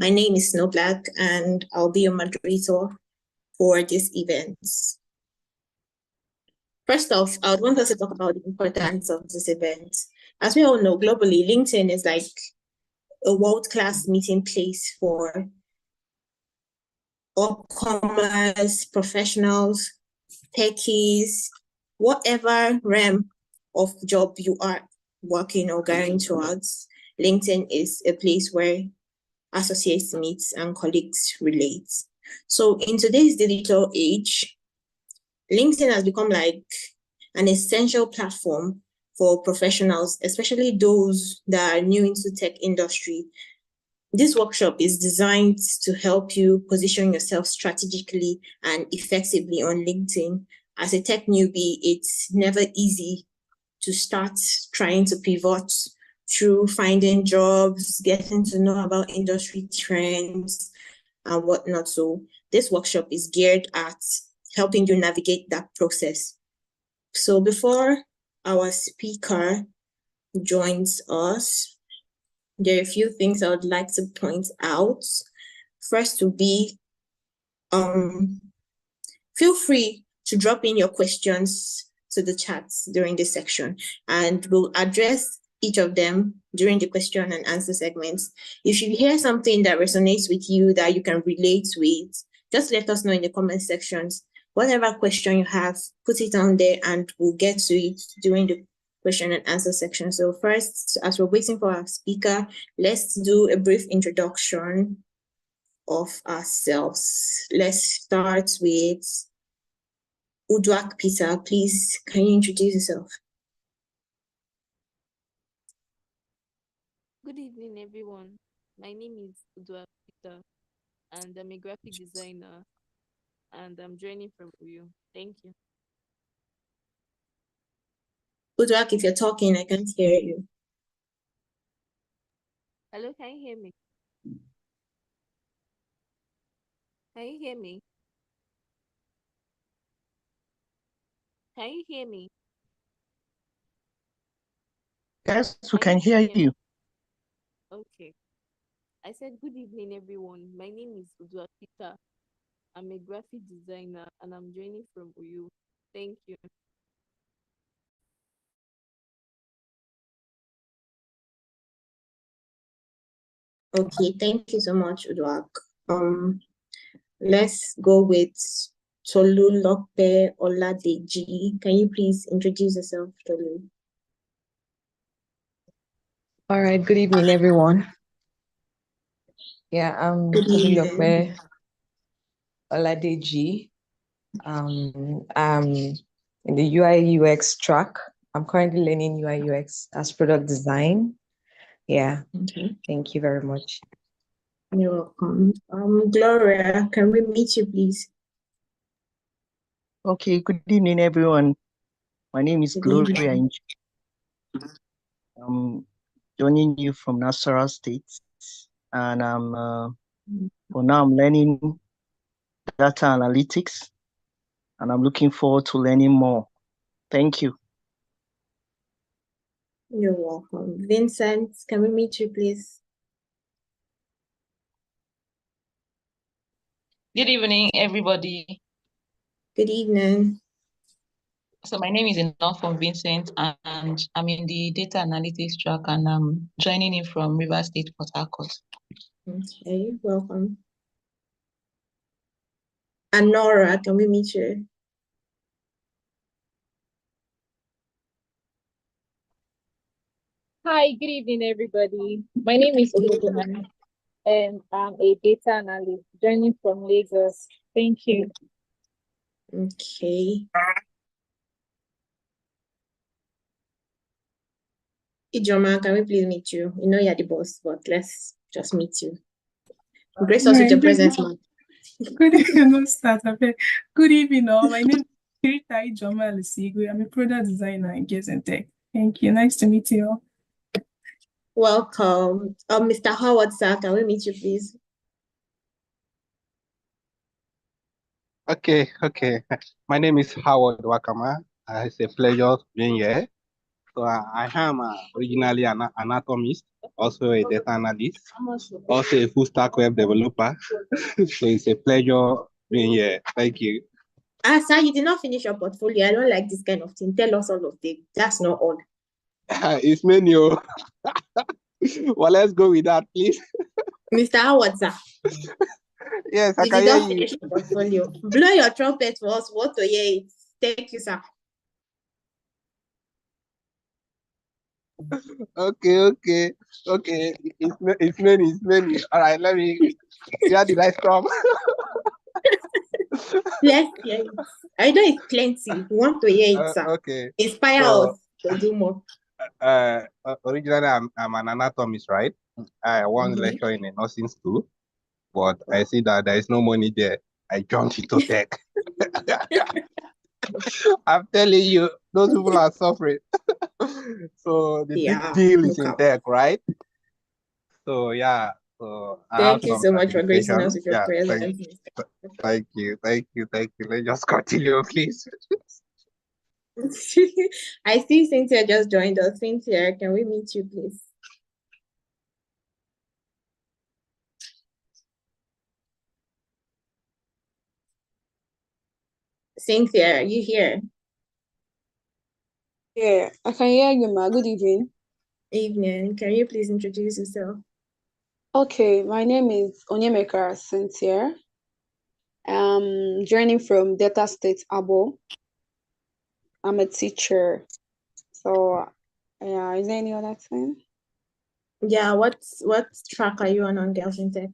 My name is Snow Black, and I'll be your moderator for this event. First off, I would want us to talk about the importance of this event. As we all know, globally, LinkedIn is like a world-class meeting place for upcomers, professionals, techies, whatever realm of job you are working or going towards. LinkedIn is a place where associates meet and colleagues relate. So in today's digital age, LinkedIn has become like an essential platform for professionals, especially those that are new into tech industry. This workshop is designed to help you position yourself strategically and effectively on LinkedIn. As a tech newbie, it's never easy to start trying to pivot through finding jobs, getting to know about industry trends and whatnot. So this workshop is geared at helping you navigate that process. So before our speaker joins us, there are a few things I would like to point out. First will be, feel free to drop in your questions to the chats during this section, and we'll address each of them during the question and answer segments. If you hear something that resonates with you that you can relate with, just let us know in the comment sections. Whatever question you have, put it on there and we'll get to it during the question and answer section. So first, as we're waiting for our speaker, let's do a brief introduction of ourselves. Let's start with Uduak Peter. Please, can you introduce yourself? Good evening, everyone. My name is Uduak Peter, and I'm a graphic designer, and I'm joining from Uyo. Thank you. Uduak, if you're talking, I can't hear you. Hello, can you hear me? Can you hear me? Can you hear me? Yes, we can hear you. Okay. I said, good evening, everyone. My name is Uduak Peter. I'm a graphic designer, and I'm joining from Uyo. Thank you. Okay, thank you so much, Uduak. Let's go with Tolulope Oladeji. Can you please introduce yourself, Tolu? All right, good evening, everyone. Yeah, I'm Tolulope Oladeji. I'm in the UI UX track. I'm currently learning UI UX as product design. Yeah, Okay. Thank you very much. You're welcome. Gloria, can we meet you, please? Okay, good evening, everyone. My name is Gloria. I'm joining you from Nasarawa State, and for now I'm learning data analytics, and I'm looking forward to learning more. Thank you. You're welcome. Vincent, can we meet you, please? Good evening, everybody. Good evening. So my name is Enofo Vincent, and I'm in the data analytics track, and I'm joining in from River State, Port Harcourt. Okay, welcome. And Nora, can we meet you? Hi, good evening, everybody. My name is Olodumare, and I'm a data analyst joining from Lagos. Thank you. Okay. Ijoma, can we please meet you? You know you're the boss, but let's just meet you. Grace us with your presence, man. Good evening, Good evening, all. My name is Kirita Ijoma Lusigwe. I'm a product designer in Gaze and Tech. Thank you. Nice to meet you all. Welcome. Mr. Howard, sir, can we meet you, please? Okay. My name is Howard Wakama. It's a pleasure being here. So I am originally an anatomist, also a data analyst, also a full stack web developer. So it's a pleasure being here. Thank you. Sir, you did not finish your portfolio. I don't like this kind of thing. Tell us all of them. That's not all. It's menu. Well, let's go with that, please. Mr. Howard, sir, Yes, I you can did hear not you. finish your portfolio. Blow your trumpet for us. Want to hear it. Thank you, sir. Okay. It's many. All right, let me. Where did I stop? Let's hear it. I know it's plenty. We want to hear it, sir. Okay. Inspire So, us to do more. Originally, I'm an anatomist, right? I once Mhm. lectured in a nursing school, but I see that there is no money there. I jumped into tech. I'm telling you, those people are suffering. So the big Yeah, deal is look in out. tech, right? So yeah, so I have Thank you some so much for gracing us certifications. with your Yeah, presence, Mr. thank you. Let's just continue, please. I see Cynthia just joined us. Cynthia, can we meet you, please? Cynthia, are you here? Yeah, I can hear you, ma. Good evening. Evening. Can you please introduce yourself? Okay, my name is Onyemeka Cynthia. I'm joining from Delta State, Abo. I'm a teacher. So, yeah, is there any other thing? Yeah, what track are you on Girls in Tech?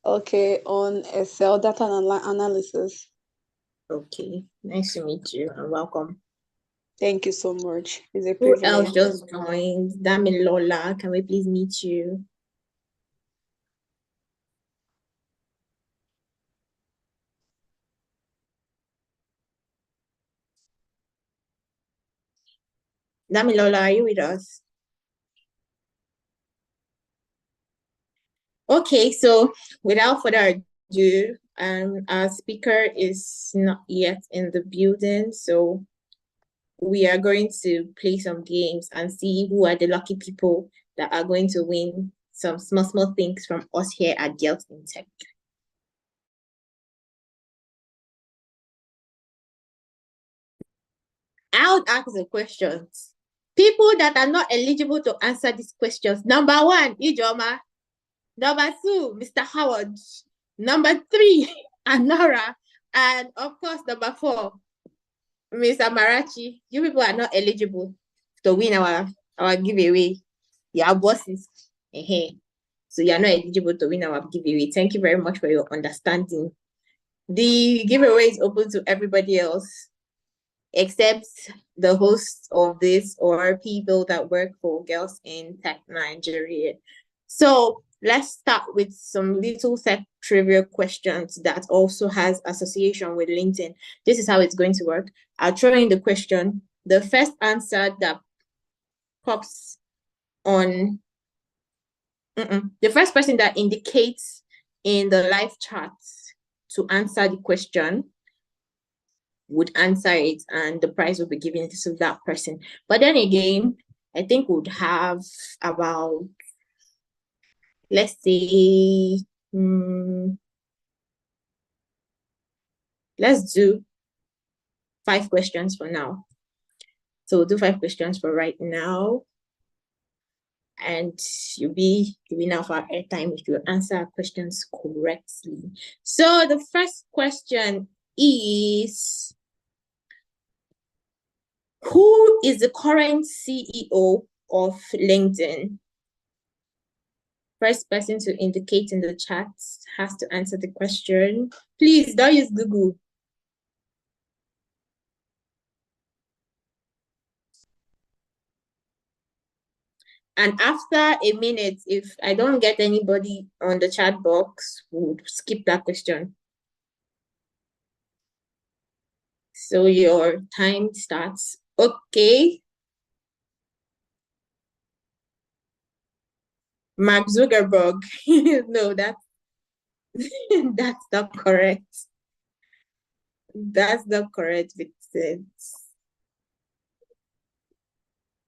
Okay, on Excel data analysis. Okay, nice to meet you and welcome. Thank you so much. It's a Who privilege. else just joined? Damilola, can we please meet you? Damilola, are you with us? Okay, so without further ado, our speaker is not yet in the building, so we are going to play some games and see who are the lucky people that are going to win some small things from us here at Girls in Tech. I would ask the questions. People that are not eligible to answer these questions. Number 1, Ijoma. Number 2, Mr. Howard. Number 3, Anora. And of course, number 4, Ms. Amarachi. You people are not eligible to win our giveaway. You are bosses. So you are not eligible to win our giveaway. Thank you very much for your understanding. The giveaway is open to everybody else, except the hosts of this or people that work for Girls in Tech Nigeria. So let's start with some little set trivia questions that also has association with LinkedIn. This is how it's going to work. I'll throw in the question. The first answer that pops on, the first person that indicates in the live chat to answer the question would answer it, and the prize will be given to that person. But then again, I think we'd have about, let's say, let's do 5 questions for now. So we'll do 5 questions for right now. And you'll be giving off our airtime if you answer our questions correctly. So the first question is, who is the current CEO of LinkedIn? First person to indicate in the chat has to answer the question. Please don't use Google. And after a minute, if I don't get anybody on the chat box, we'll skip that question. So your time starts. Okay. Mark Zuckerberg. No, that's not correct. That's not correct, Vincent.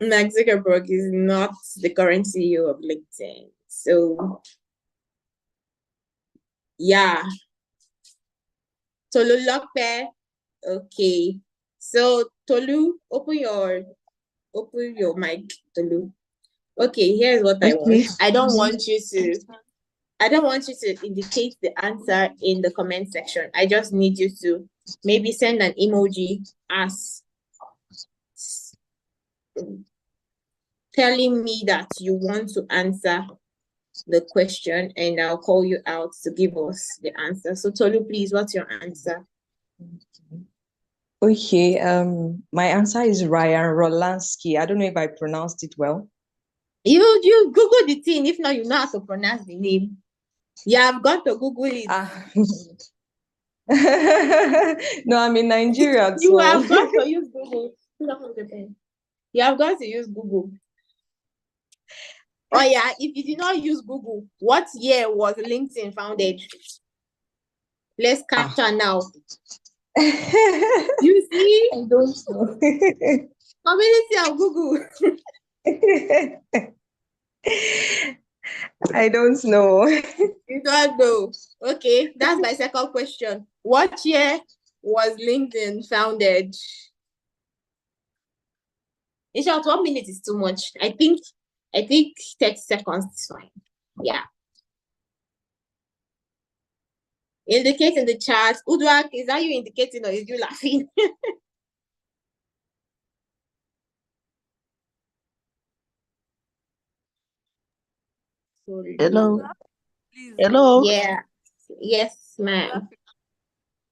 Mark Zuckerberg is not the current CEO of LinkedIn. So, yeah. Tolu Lokpe. Okay. So, Tolu, open your mic, Tolu. Okay, here's what I want. Okay. I don't want you to indicate the answer in the comment section. I just need you to maybe send an emoji as telling me that you want to answer the question, and I'll call you out to give us the answer. So Tolu, please, what's your answer? Okay, my answer is Ryan Rolansky. I don't know if I pronounced it well. You Google the thing. If not, you know how to pronounce the name. Yeah, I've got to Google it. No, I'm in Nigeria, You so have got to use Google. You have got to use Google. Oh yeah, if you did not use Google, what year was LinkedIn founded? Let's capture now. You see? I don't know. Community of Google. I don't know. You don't know. Okay, that's my second question. What year was LinkedIn founded? In short, 1 minute is too much. I think 30 seconds is fine. Yeah. Indicate in the chat. Udwak, is that you indicating or is you laughing? Sorry. Hello. Please. Hello. Yeah. Yes, ma'am.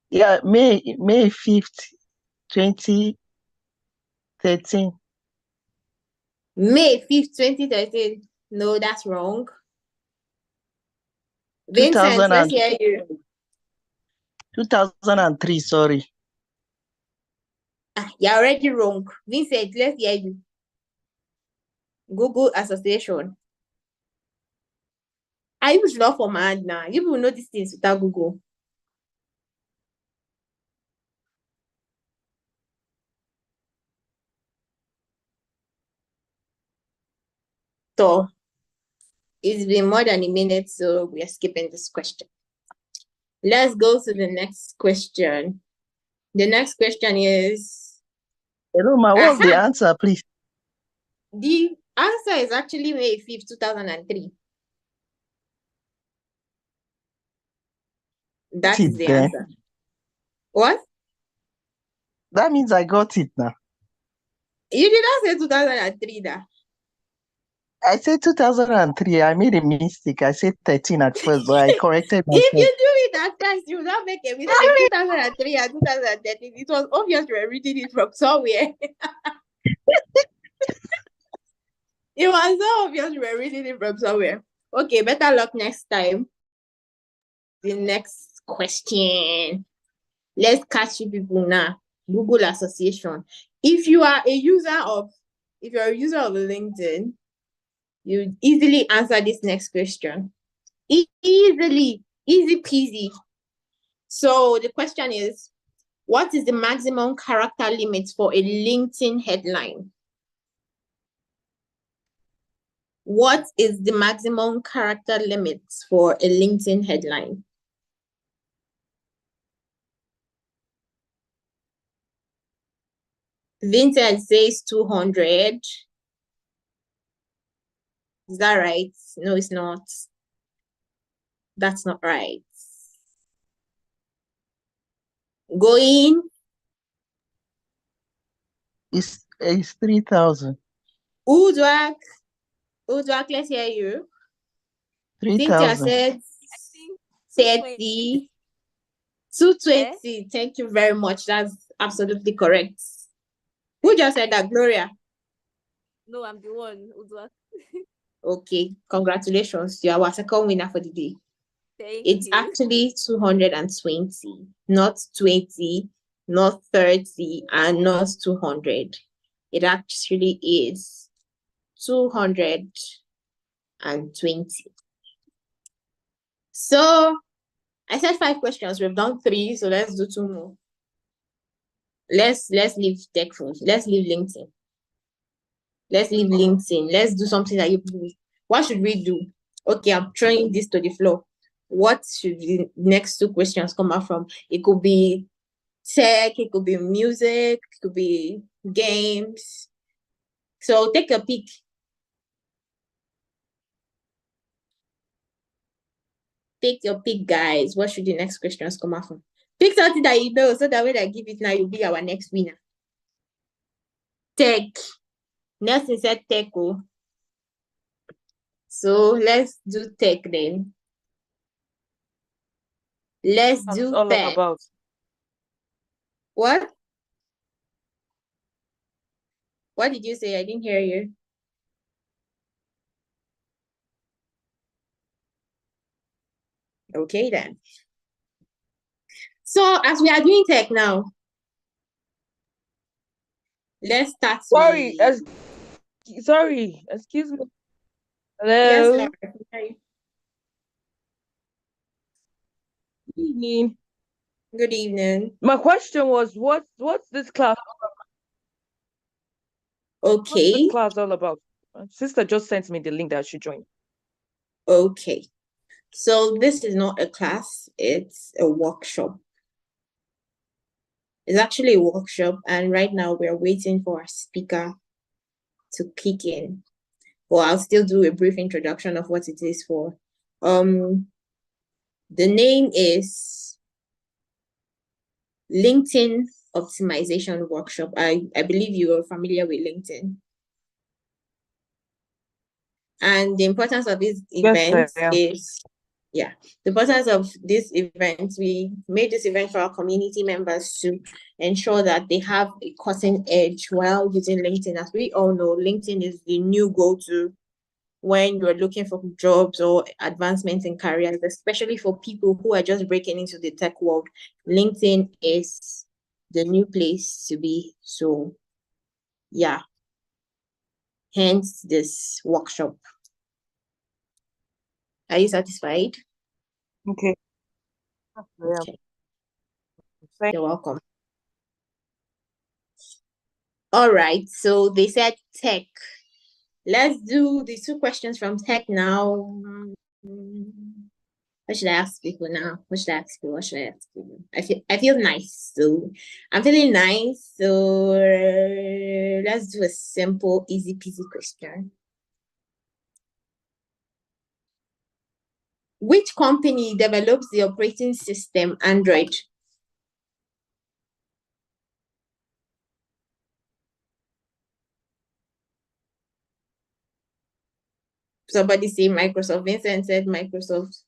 Yeah, May 5th, 2013. May 5th, 2013. No, that's wrong. Vincent, 2000 let's hear you. 2003, sorry. You're already wrong. Vincent, let's hear you. Google Association. I use law for my hand now. You will know these things without Google. So it's been more than a minute, so we are skipping this question. Let's go to the next question. The next question is, Hello, ma. What's the answer, please? the answer is actually May 5th, 2003. That is the then. answer. What? That means I got it now. You did not say 2003, da. I said 2003. I made a mistake. I said 13 at first, but I corrected myself. If you do it that fast, you will not make a mistake. 2003 and 2013. It was obvious you were reading it from somewhere. It was so obvious you were reading it from somewhere. Okay, better luck next time. The next question. Let's catch you people now. Google Association. If you're a user of LinkedIn, you easily answer this next question. Easy peasy. So the question is, what is the maximum character limit for a LinkedIn headline? What is the maximum character limit for a LinkedIn headline? Vincent says 200. Is that right? No, it's not. That's not right. Going. It's 3,000. Udwak, let's hear you. Cynthia 3,000. said 30. 220. Thank you very much. That's absolutely correct. Who just said that? Gloria? No, I'm the one. Udwak. Okay, congratulations. You are our second winner for the day. It's Thank you. actually 220, not 20, not 30, and not 200. It actually is 220. So I said 5 questions. We've done 3, so let's do 2 more. Let's leave TechFuns. Let's leave LinkedIn. Let's leave LinkedIn. Let's do something that you do. What should we do? Okay, I'm throwing this to the floor. What should the next two questions come out from? It could be tech, it could be music, it could be games. So take a pick. Take your pick, guys. What should the next questions come out from? Pick something that you know, so that when I give it now, you'll be our next winner. Tech. Nelson said tech. Oh. So let's do tech then. Let's That's do all tech. about. What? What did you say? I didn't hear you. Okay then. So as we are doing tech now, let's start Sorry, with... sorry, excuse me. Yes, Hello. Laura, I can hear you. Good evening. Good evening. My question was, what's this class? What's Okay. this class all about? My sister just sent me the link that I should join. Okay. So this is not a class, it's a workshop. It's actually a workshop, and right now we're waiting for our speaker to kick in. Well, I'll still do a brief introduction of what it is for. The name is LinkedIn Optimization Workshop. I believe you are familiar with LinkedIn. And the importance of this event is, the importance of this event, we made this event for our community members to ensure that they have a cutting edge while using LinkedIn. As we all know, LinkedIn is the new go-to when you're looking for jobs or advancements in careers, especially for people who are just breaking into the tech world. LinkedIn is the new place to be. So, yeah, hence this workshop. Are you satisfied? Okay. Okay. You're welcome. All right, so they said tech. Let's do the two questions from tech now. What should I ask people now? What should I ask people? What should I ask people? I feel nice, so I'm feeling nice. So let's do a simple, easy peasy question. Which company develops the operating system Android? Somebody say Microsoft. Vincent said Microsoft.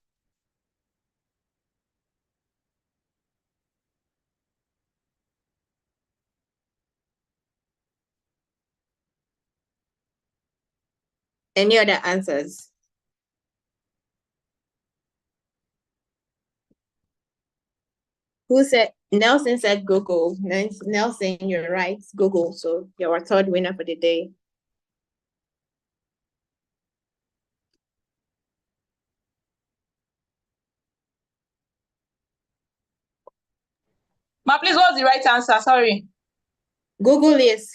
Any other answers? Who said? Nelson said Google. Nelson, you're right, Google. So you're our third winner for the day. Ma, please, what's the right answer? Sorry. Google is.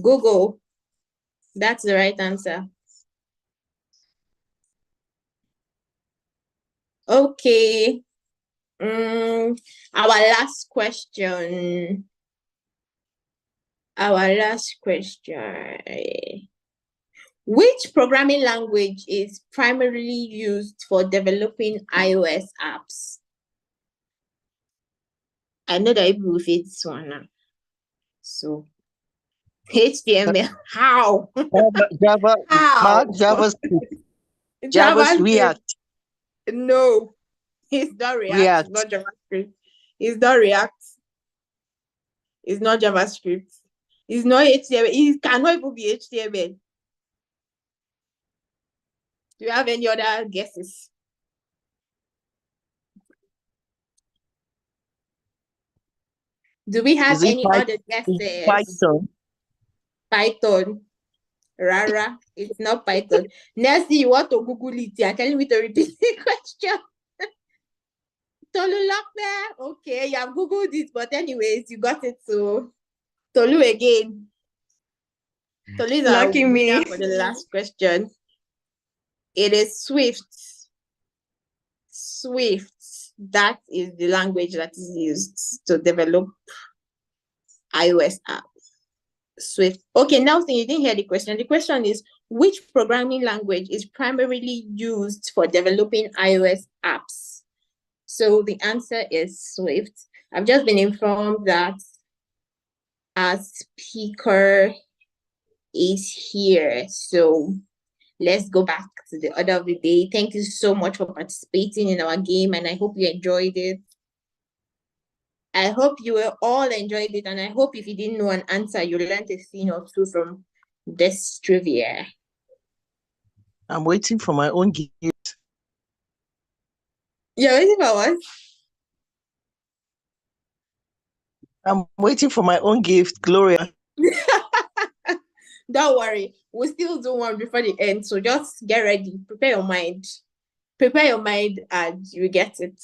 Google. That's the right answer. Okay. Our last question. Which programming language is primarily used for developing iOS apps? I know that people will face this one now. So, HTML. How? Java, How? JavaScript. React. No, it's not React. It's not JavaScript. It's not React. It's not JavaScript. It's not HTML. It cannot even be HTML. Do you have any other guesses? Do we have any other guesses? Python. Python. Rara, it's not Python. Nancy, you want to Google it? You're telling me to repeat the question. Tolu Lockman. Okay, you have Googled it, but anyways, you got it. So, Tolu again. So Lisa, Lucky winner me. for the last question. It is Swift. Swift. That is the language that is used to develop iOS apps. Swift. Okay, now you didn't hear the question. The question is, which programming language is primarily used for developing iOS apps? So the answer is Swift. I've just been informed that our speaker is here. So let's go back to the order of the day. Thank you so much for participating in our game, and I hope you enjoyed it. I hope you will all enjoyed it, and I hope if you didn't know an answer, you learned a thing or two from this trivia. I'm waiting for my own gift. You're waiting for what? I'm waiting for my own gift, Gloria. Don't worry, we'll still do one before the end. So just get ready, prepare your mind. Prepare your mind and you get it.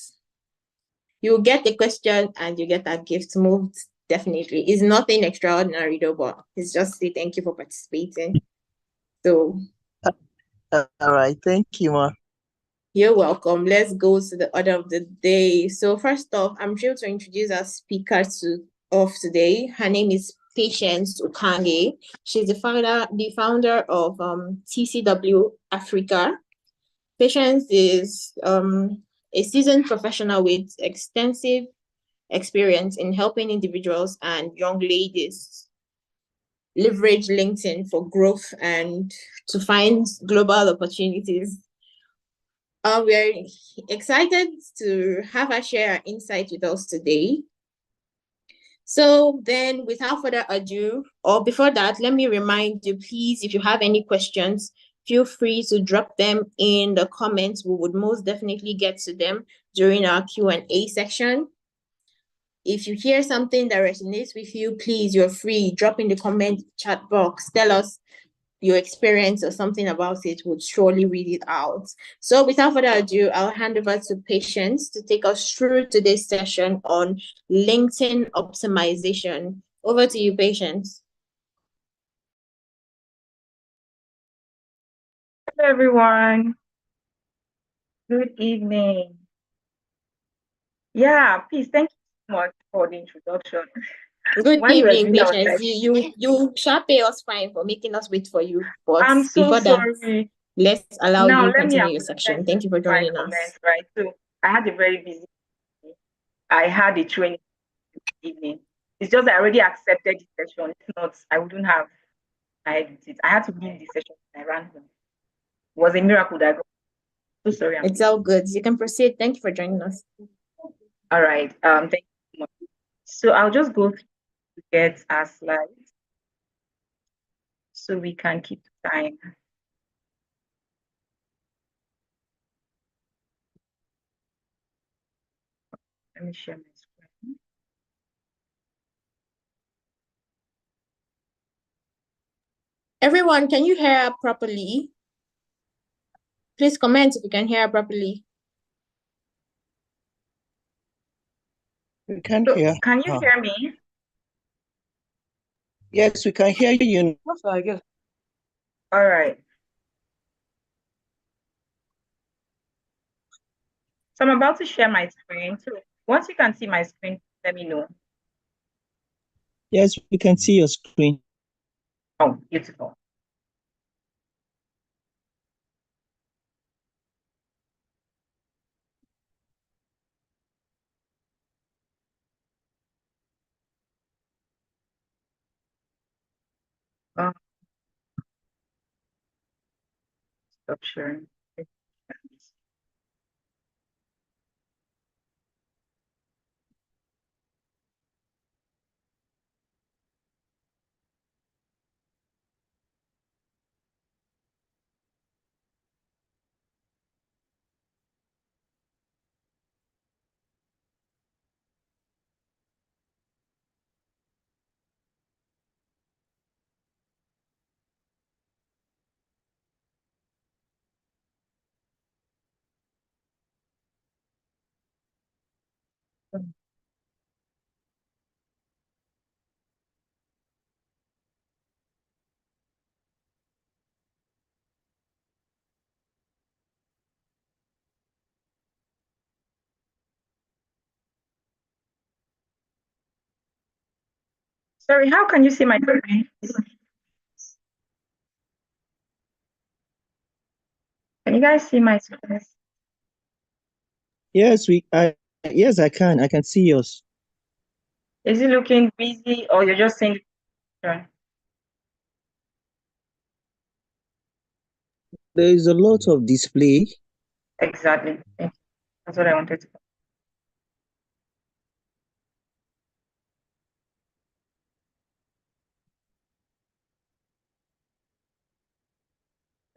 You get the question and you get that gift moved. Definitely. It's nothing extraordinary though, but it's just say thank you for participating. So All right, thank you, ma. you're welcome. Let's go to the order of the day. So first off, I'm thrilled to introduce our speaker of today. Her name is Patience Ukange. She's the founder of TCW Africa. Patience is a seasoned professional with extensive experience in helping individuals and young ladies leverage LinkedIn for growth and to find global opportunities. We're excited to have her share her insight with us today. So then, without further ado, or before that, let me remind you, please, if you have any questions, feel free to drop them in the comments. We would most definitely get to them during our Q&A section. If you hear something that resonates with you, please, you're free, drop in the comment chat box, tell us your experience or something about it. Would surely read it out. So without further ado, I'll hand over to Patience to take us through today's session on LinkedIn optimization. Over to you, Patience. Hello, everyone. Good evening. Yeah, please, thank you so much for the introduction. Good When you were evening, doing that, I was Patience. like, You shall pay us fine for making us wait for you. But I'm so before that, sorry. let's allow Now, you let me continue your apologize section. Thank you for for my joining us. comments, right? So, I had a very busy day. I had a training this evening. It's just that I already accepted the session. If not, I wouldn't have tried with it. I had to leave the session when I ran home. It was a miracle that I got. So sorry. It's all good. You can proceed. Thank you for joining us. All right. Thank you so much. So I'll just go through to get our slides so we can keep time. Let me share my screen. Everyone, can you hear her properly? Please comment if you can hear her properly. We can't So, hear. can you hear me? Yes, we can hear you. All right. So I'm about to share my screen. So once you can see my screen, let me know. Yes, we can see your screen. Oh, beautiful. Stop sharing. Sorry, how can you see my screen? Can you guys see my screen? Yes, yes, I can. I can see yours. Is it looking busy or you're just saying? There is a lot of display. Exactly. That's what I wanted to.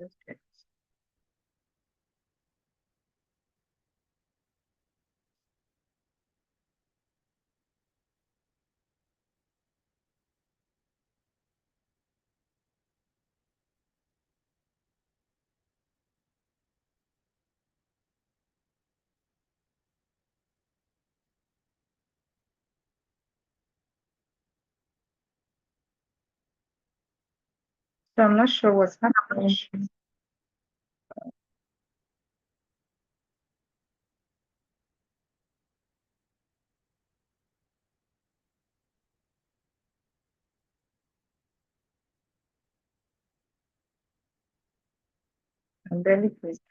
Okay. So I'm not sure what's happening. I'm barely pleased.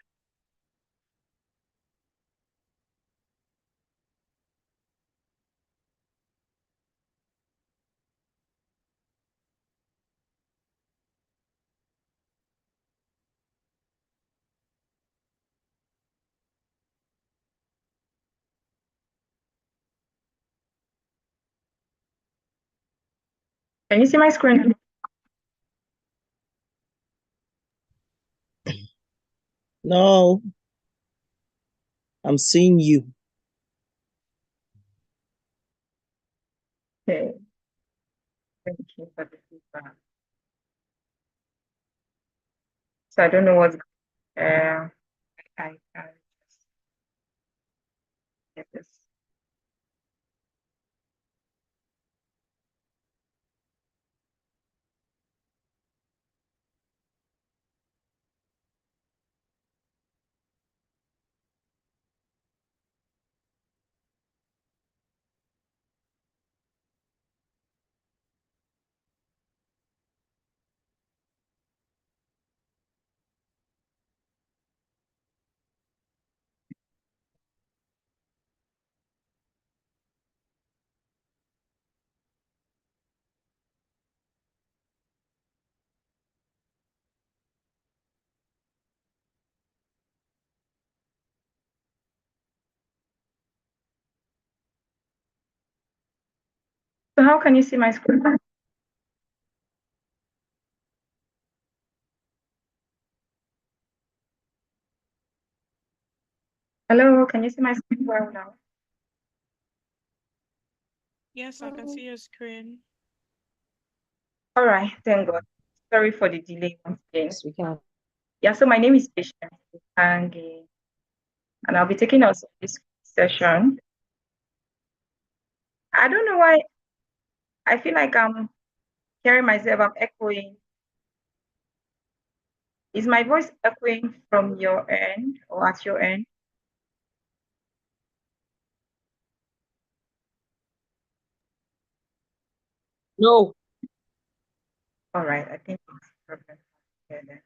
Can you see my screen? No, I'm seeing you. Okay. Thank you for the feedback. So I don't know what's I can just get this. So how can you see my screen? Hello, can you see my screen well now? Yes, I can see your screen. All right, thank God. Sorry for the delay once again. Yes, we can. Yeah, so my name is Patience Kangi, and I'll be taking us this session. I don't know why I feel like I'm hearing myself, I'm echoing. Is my voice echoing from your end or at your end? No. All right, I think it's a problem.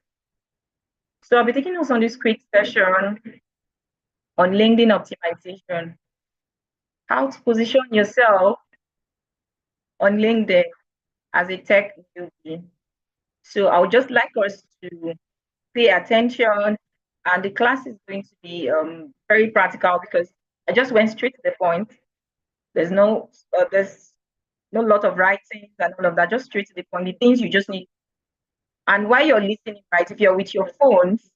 So I'll be taking us on this quick session on LinkedIn optimization. How to position yourself on LinkedIn as a tech newbie. So I would just like us to pay attention, and the class is going to be very practical because I just went straight to the point. There's no lot of writing and all of that, just straight to the point, the things you just need. And while you're listening, right, if you're with your phones,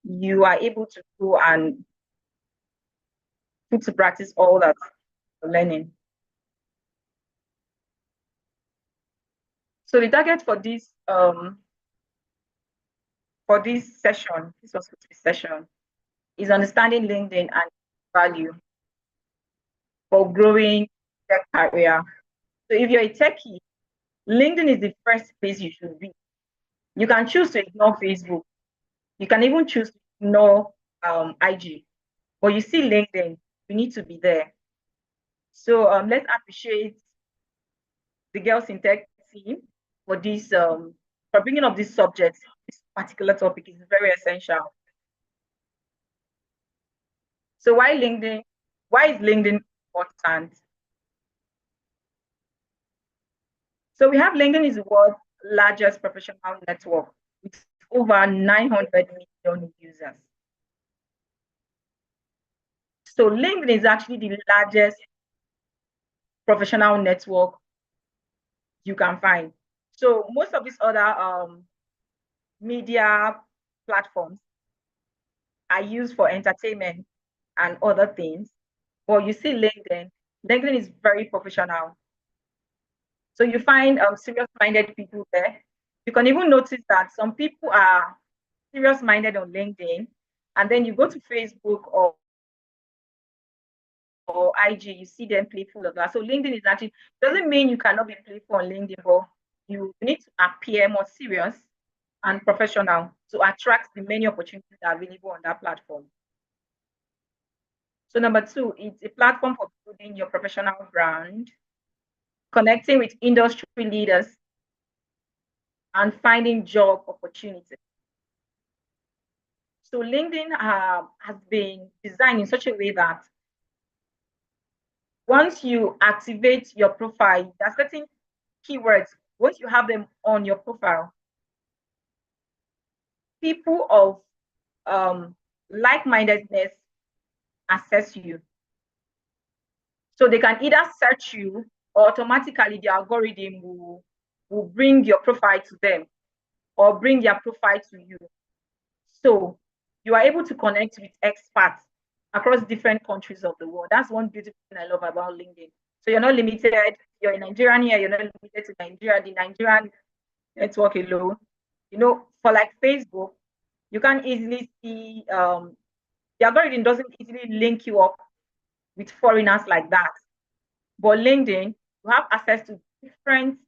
you are able to go and put to practice all that you're learning. So the target for this session, this was for this session, is understanding LinkedIn and value for growing tech career. So if you're a techie, LinkedIn is the first place you should be. You can choose to ignore Facebook. You can even choose to ignore IG. But you see LinkedIn, you need to be there. So let's appreciate the Girls in Tech team for this, for bringing up this subject. This particular topic is very essential. So why LinkedIn? Why is LinkedIn important? So we have LinkedIn is the world's largest professional network with over 900 million users. So LinkedIn is actually the largest professional network you can find. So most of these other media platforms are used for entertainment and other things. But you see LinkedIn is very professional. So you find serious-minded people there. You can even notice that some people are serious-minded on LinkedIn, and then you go to Facebook or IG, you see them playful of that. So LinkedIn is actually, doesn't mean you cannot be playful on LinkedIn, but you need to appear more serious and professional to attract the many opportunities that are available on that platform. So number 2, it's a platform for building your professional brand, connecting with industry leaders, and finding job opportunities. So LinkedIn has been designed in such a way that once you activate your profile, there are certain keywords. Once you have them on your profile, people of like-mindedness access you. So they can either search you or automatically the algorithm will bring your profile to them or bring their profile to you. So you are able to connect with experts across different countries of the world. That's one beautiful thing I love about LinkedIn. So you're not limited, you're in Nigeria here, you're not limited to Nigeria, the Nigerian network alone. You know, for like Facebook, you can easily see, the algorithm doesn't easily link you up with foreigners like that. But LinkedIn, you have access to different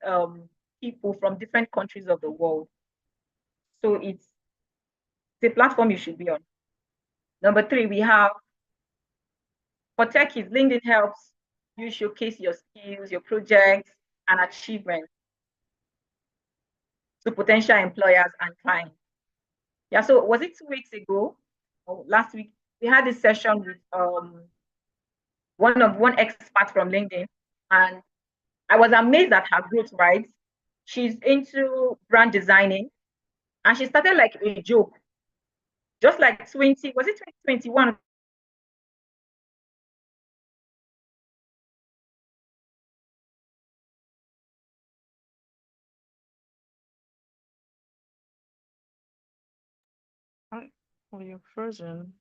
people from different countries of the world. So it's a platform you should be on. Number 3, we have, for techies, LinkedIn helps you showcase your skills, your projects, and achievements to potential employers and clients. Yeah, so was it 2 weeks ago or last week? We had this session with one expert from LinkedIn, and I was amazed at her growth, right? She's into brand designing, and she started like a joke, just like was it 2021? Oh, you're frozen.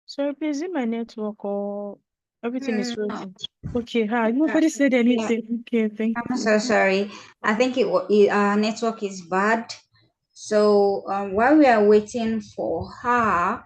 Sorry, please, is it my network or everything is frozen? Okay, hi. Nobody said anything. Okay, thank I'm you. so sorry. I think our network is bad. So while we are waiting for her,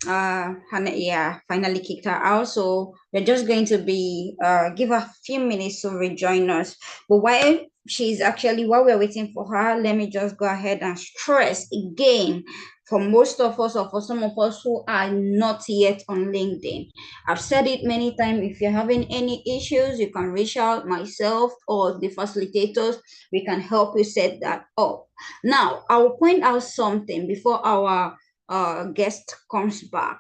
Hannah, yeah, finally kicked her out. So we're just going to be give her a few minutes to rejoin us. But while we're waiting for her, let me just go ahead and stress again for most of us or for some of us who are not yet on LinkedIn. I've said it many times. If you're having any issues, you can reach out myself or the facilitators. We can help you set that up. Now, I will point out something before our guest comes back.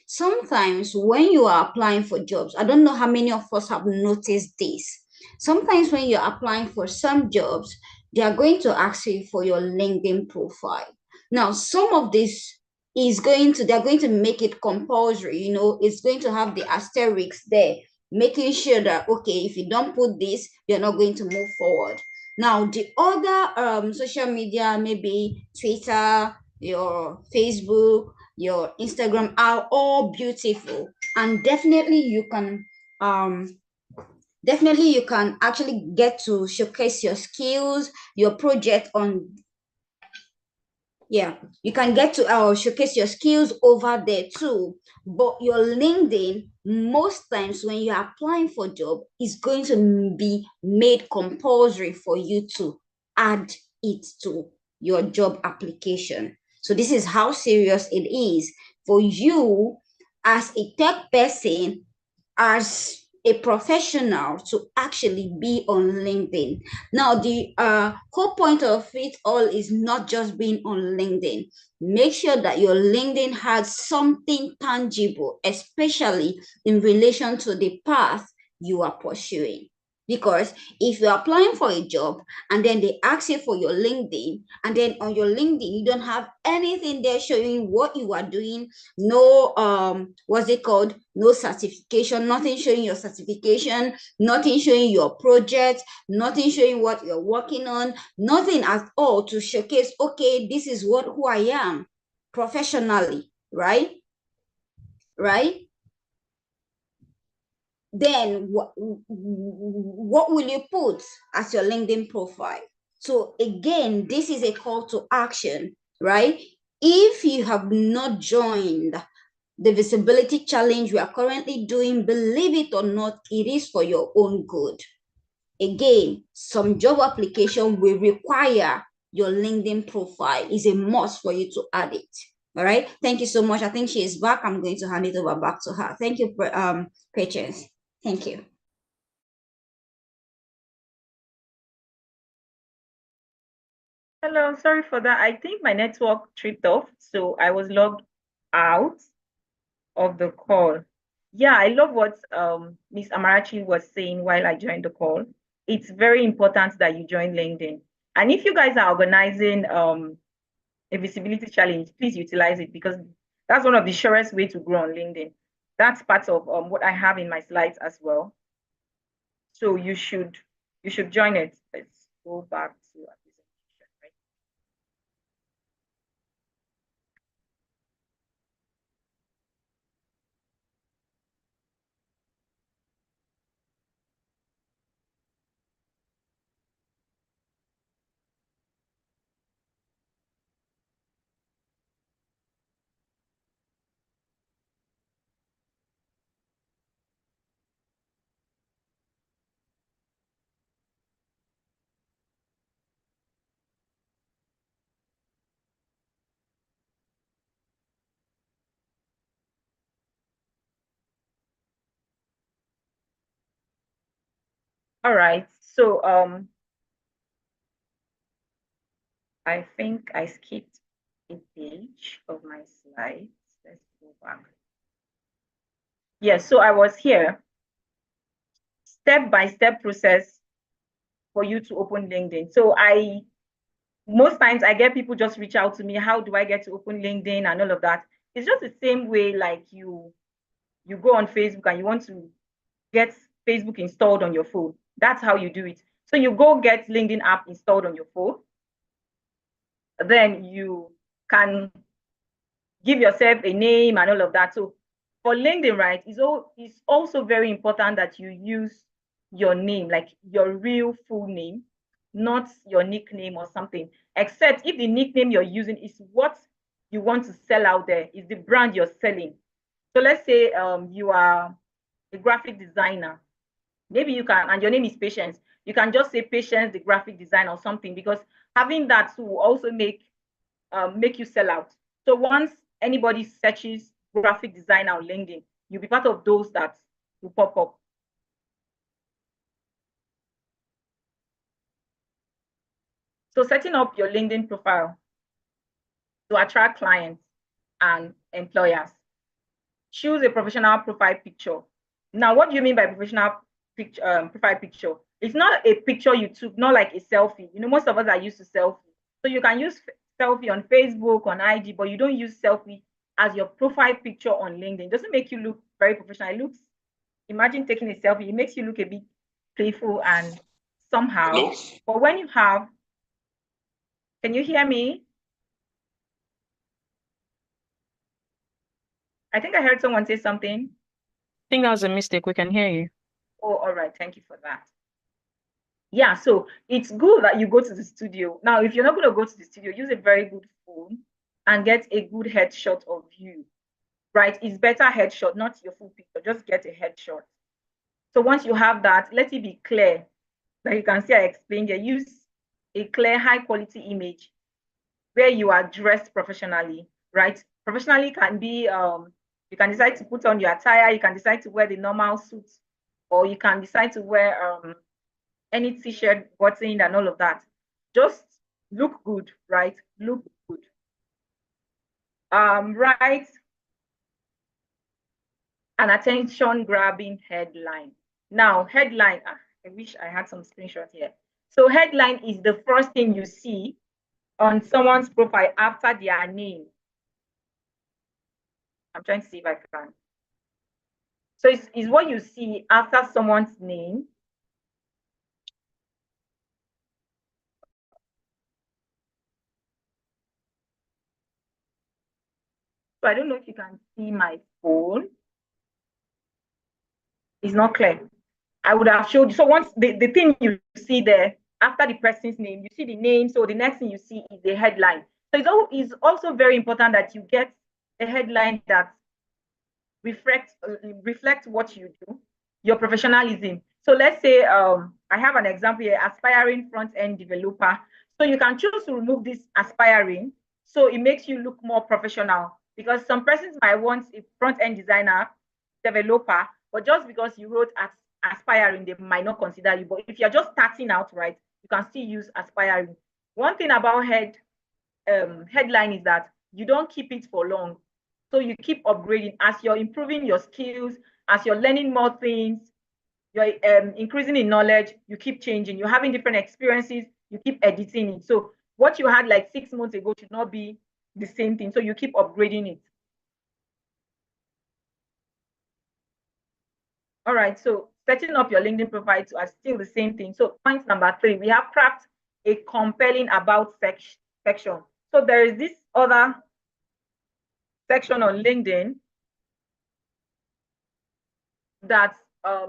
Sometimes when you are applying for jobs, I don't know how many of us have noticed this. Sometimes when you're applying for some jobs, they are going to ask you for your LinkedIn profile. Now, some of this they're going to make it compulsory, it's going to have the asterisk there, making sure that, okay, if you don't put this, you're not going to move forward. Now, the other social media, maybe Twitter, your Facebook, your Instagram are all beautiful, and definitely you can actually get to showcase your skills, your project on Yeah, you can get to showcase your skills over there too. But your LinkedIn, most times when you're applying for job, is going to be made compulsory for you to add it to your job application. So this is how serious it is for you as a tech person, as a professional, to actually be on LinkedIn. Now, the whole point of it all is not just being on LinkedIn. Make sure that your LinkedIn has something tangible, especially in relation to the path you are pursuing. Because if you're applying for a job and then they ask you for your LinkedIn, and then on your LinkedIn, you don't have anything there showing what you are doing, no, what's it called? No certification, nothing showing your certification, nothing showing your project, nothing showing what you're working on, nothing at all to showcase, okay, this is who I am professionally, right? Right? Then what will you put as your LinkedIn profile? So again, this is a call to action, right? If you have not joined the visibility challenge we are currently doing, believe it or not, it is for your own good. Again, some job application will require your LinkedIn profile. It's a must for you to add it. All right. Thank you so much. I think she is back. I'm going to hand it over back to her. Thank you, Patience. Thank you. Hello, sorry for that. I think my network tripped off, so I was logged out of the call. Yeah, I love what Ms. Amarachi was saying while I joined the call. It's very important that you join LinkedIn. And if you guys are organizing a visibility challenge, please utilize it, because that's one of the surest way to grow on LinkedIn. That's part of what I have in my slides as well. So you should join it. Let's go back to our presentation, right? All right, so I think I skipped a page of my slides. Let's go back. Yes, so I was here. Step-by-step process for you to open LinkedIn. So most times I get people just reach out to me, how do I get to open LinkedIn and all of that? It's just the same way like you go on Facebook and you want to get Facebook installed on your phone. That's how you do it. So you go get LinkedIn app installed on your phone. Then you can give yourself a name and all of that. So for LinkedIn, right, it's also very important that you use your name, like your real full name, not your nickname or something, except if the nickname you're using is what you want to sell out there, is the brand you're selling. So let's say you are a graphic designer. Maybe you can, and your name is Patience, you can just say Patience, the graphic designer or something, because having that will also make you sell out. So once anybody searches graphic designer on LinkedIn, you'll be part of those that will pop up. So setting up your LinkedIn profile to attract clients and employers. Choose a professional profile picture. Now, what do you mean by professional profile picture? It's not a picture you took, not like a selfie. You know, most of us are used to selfie. So you can use selfie on Facebook, on IG, but you don't use selfie as your profile picture on LinkedIn. It doesn't make you look very professional. It looks, imagine taking a selfie, it makes you look a bit playful and somehow. Hello? But when you have, can you hear me? I think I heard someone say something. I think that was a mistake. We can hear you. Oh, all right. Thank you for that. Yeah, so it's good that you go to the studio. Now, if you're not going to go to the studio, use a very good phone and get a good headshot of you, right? It's better headshot, not your full picture, just get a headshot. So once you have that, let it be clear. Like you can see, I explained here, use a clear, high quality image where you are dressed professionally, right? Professionally can be, you can decide to put on your attire, you can decide to wear the normal suit, or you can decide to wear any t-shirt, button, and all of that. Just look good, right? Look good. Write an attention-grabbing headline. Now, headline, I wish I had some screenshots here. So headline is the first thing you see on someone's profile after their name. I'm trying to see if I can. So it's what you see after someone's name. So I don't know if you can see my phone. It's not clear. I would have showed you. So once the thing you see there, after the person's name, you see the name. So the next thing you see is the headline. So it's also very important that you get a headline that reflects what you do, your professionalism. So let's say I have an example here, aspiring front-end developer. So you can choose to remove this aspiring, so it makes you look more professional, because some persons might want a front-end designer, developer, but just because you wrote as aspiring, they might not consider you. But if you're just starting out, right, you can still use aspiring. One thing about headline is that you don't keep it for long. So you keep upgrading as you're improving your skills, as you're learning more things, you're increasing in knowledge, you keep changing, you're having different experiences, you keep editing it. So what you had like 6 months ago should not be the same thing. So you keep upgrading it. All right, so setting up your LinkedIn profile are still the same thing. So point number 3, we have craft a compelling about section. So there is this other section on LinkedIn that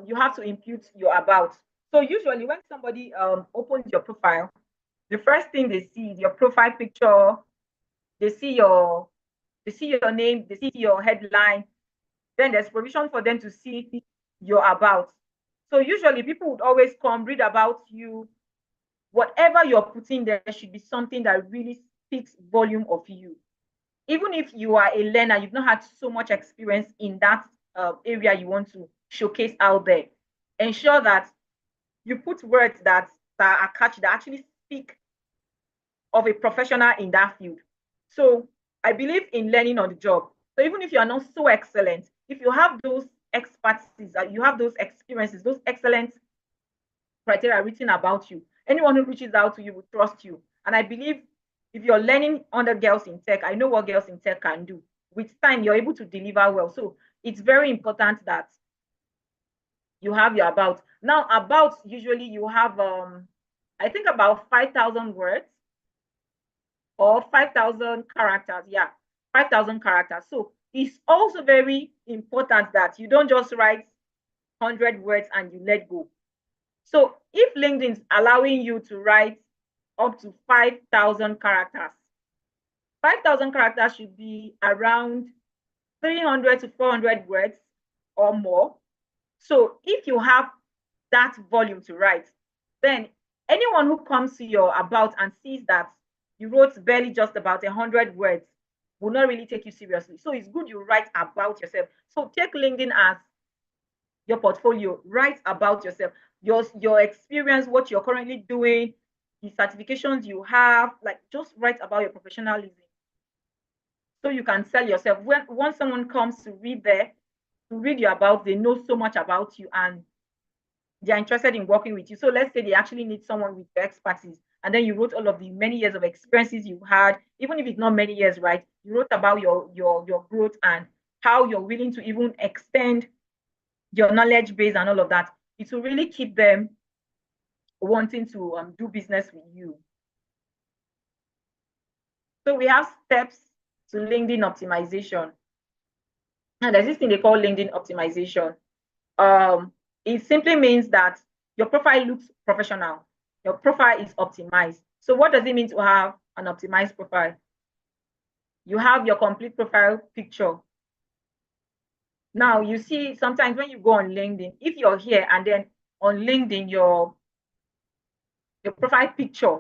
you have to impute your about. So usually when somebody opens your profile, the first thing they see is your profile picture, they see your name, they see your headline, then there's provision for them to see your about. So usually people would always come read about you. Whatever you're putting there should be something that really speaks volume of you. Even if you are a learner, you've not had so much experience in that area you want to showcase out there, ensure that you put words that are catchy, that actually speak of a professional in that field. So I believe in learning on the job. So even if you are not so excellent, if you have those expertise, you have those experiences, those excellent criteria written about you, anyone who reaches out to you will trust you. And I believe if you're learning under Girls in Tech, I know what Girls in Tech can do. With time, you're able to deliver well. So it's very important that you have your about. Now, about, usually you have, I think about 5,000 words or 5,000 characters. Yeah, 5,000 characters. So it's also very important that you don't just write 100 words and you let go. So if LinkedIn is allowing you to write up to 5,000 characters, 5,000 characters should be around 300 to 400 words or more. So if you have that volume to write, then anyone who comes to your about and sees that you wrote barely just about 100 words will not really take you seriously. So it's good you write about yourself. So take LinkedIn as your portfolio, write about yourself, your experience, what you're currently doing, the certifications you have, like just write about your professionalism. So you can sell yourself. Once someone comes to read there, to read you about, they know so much about you and they're interested in working with you. So let's say they actually need someone with your expertise, and then you wrote all of the many years of experiences you had, even if it's not many years, right? You wrote about your growth and how you're willing to even extend your knowledge base and all of that. It will really keep them wanting to do business with you. So we have steps to LinkedIn optimization. And there's this thing they call LinkedIn optimization. It simply means that your profile looks professional. Your profile is optimized. So what does it mean to have an optimized profile? You have your complete profile picture. Now you see sometimes when you go on LinkedIn, if you're here and then on LinkedIn, your profile picture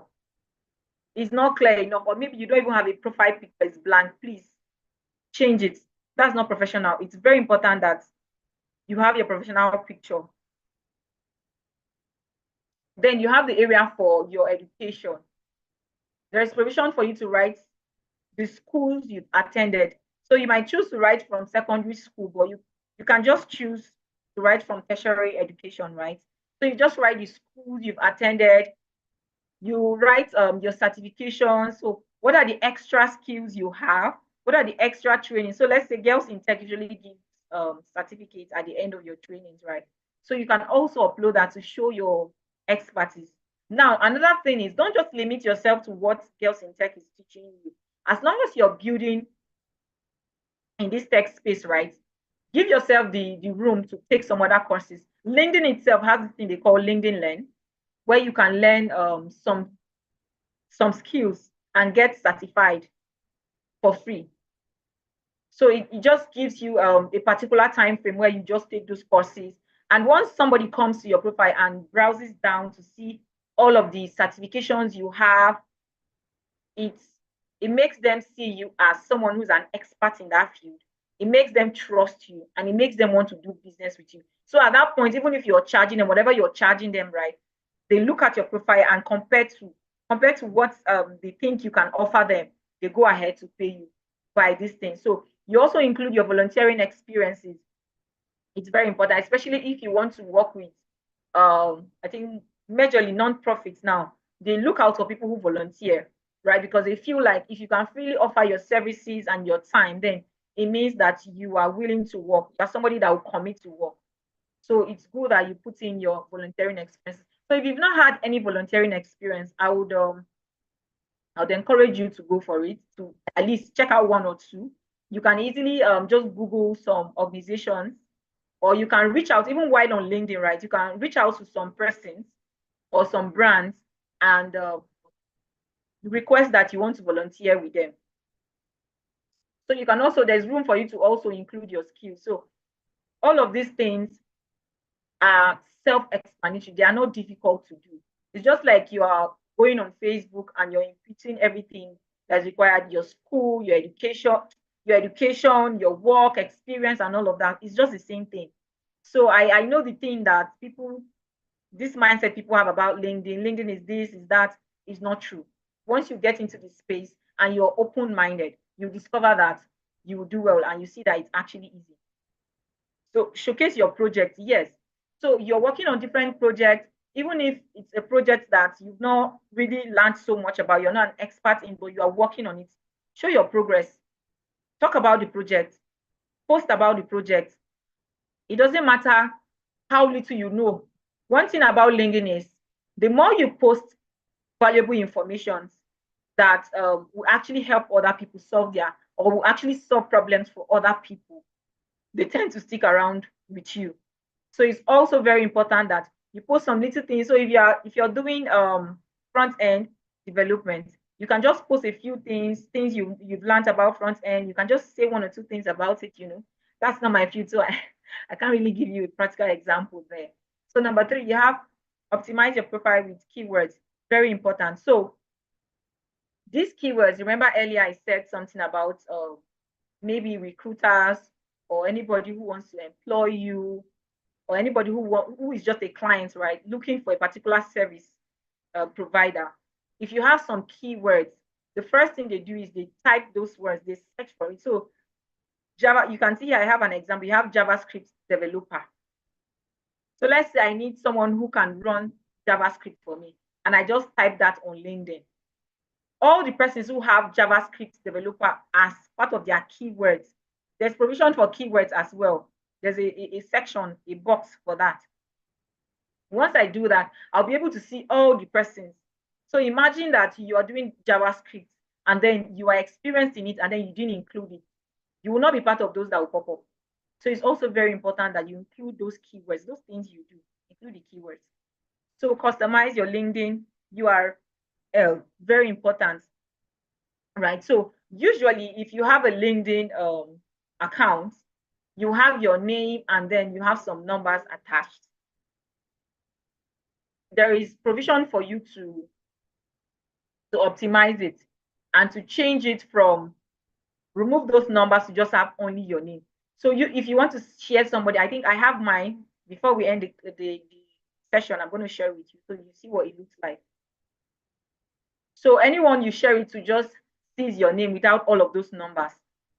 is not clear enough, or maybe you don't even have a profile picture, it's blank, please change it. That's not professional. It's very important that you have your professional picture. Then you have the area for your education. There is provision for you to write the schools you've attended. So you might choose to write from secondary school, but you can just choose to write from tertiary education, right? So you just write the schools you've attended. You write your certifications. So what are the extra skills you have? What are the extra training? So let's say Girls in Tech usually give certificates at the end of your trainings, right? So you can also upload that to show your expertise. Now, another thing is, don't just limit yourself to what Girls in Tech is teaching you. As long as you're building in this tech space, right, give yourself the room to take some other courses. LinkedIn itself has this thing they call LinkedIn Learn, where you can learn some skills and get certified for free. So it just gives you a particular time frame where you just take those courses. And once somebody comes to your profile and browses down to see all of the certifications you have, it makes them see you as someone who's an expert in that field. It makes them trust you, and it makes them want to do business with you. So at that point, even if you're charging them whatever you're charging them, right, they look at your profile and compare to what they think you can offer them, they go ahead to pay you by this thing. So you also include your volunteering experiences. It's very important, especially if you want to work with, I think majorly non-profits now. They look out for people who volunteer, right? Because they feel like if you can freely offer your services and your time, then it means that you are willing to work. You're somebody that will commit to work. So it's good that you put in your volunteering experiences. So if you've not had any volunteering experience, I would encourage you to go for it, to at least check out one or two. You can easily just Google some organizations, or you can reach out, even while on LinkedIn, right? You can reach out to some persons or some brands and request that you want to volunteer with them. So you can also, there's room for you to also include your skills. So all of these things are self-explanatory. They are not difficult to do. It's just like you are going on Facebook and you're inputting everything that's required, your school, your education, your work experience, and all of that. It's just the same thing. So I know the thing that this mindset people have about LinkedIn is this, is that, is not true. Once you get into this space and you're open-minded, you discover that you will do well and you see that it's actually easy. So showcase your project, yes. So you're working on different projects, even if it's a project that you've not really learned so much about, you're not an expert in, but you are working on it. Show your progress. Talk about the project. Post about the project. It doesn't matter how little you know. One thing about LinkedIn is the more you post valuable information that will actually help other people solve or will actually solve problems for other people, they tend to stick around with you. So it's also very important that you post some little things. So if you're doing front end development, you can just post a few things you've learned about front end. You can just say one or two things about it. That's not my field, so I can't really give you a practical example there. So number 3, you have optimize your profile with keywords. Very important. So these keywords, remember earlier I said something about maybe recruiters or anybody who wants to employ you, or anybody who is just a client, right, looking for a particular service provider. If you have some keywords, the first thing they do is they type those words, they search for it. So Java, you can see here I have an example. You have JavaScript developer. So let's say I need someone who can run JavaScript for me, and I just type that on LinkedIn. All the persons who have JavaScript developer as part of their keywords, there's provision for keywords as well. There's a section, a box for that. Once I do that, I'll be able to see all the persons. So imagine that you are doing JavaScript and then you are experienced in it and then you didn't include it. You will not be part of those that will pop up. So it's also very important that you include those keywords, those things you do, include the keywords. So customize your LinkedIn URL, very important, right? So usually if you have a LinkedIn account, you have your name and then you have some numbers attached. There is provision for you to optimize it and to change it from remove those numbers to just have only your name. So if you want to share somebody, I think I have mine. Before we end the session, I'm going to share with you so you see what it looks like. So anyone you share it to just sees your name without all of those numbers.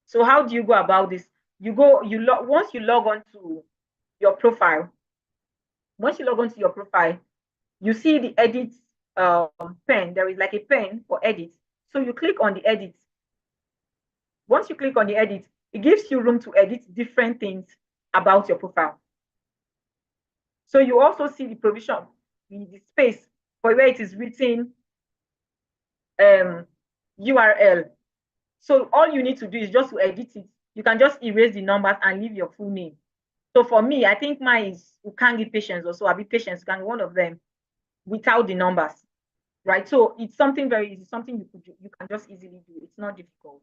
So how do you go about this? Once you log on to your profile, you see the edit pen. There is like a pen for edit. So you click on the edit. Once you click on the edit, it gives you room to edit different things about your profile. So you also see the provision, the space for where it is written URL. So all you need to do is just to edit it. You can just erase the numbers and leave your full name. So for me, I think mine is Ukangi Patience, or so I'll be Patience, Ukangi, one of them, without the numbers, right? So it's something very easy, something you can just easily do. It's not difficult.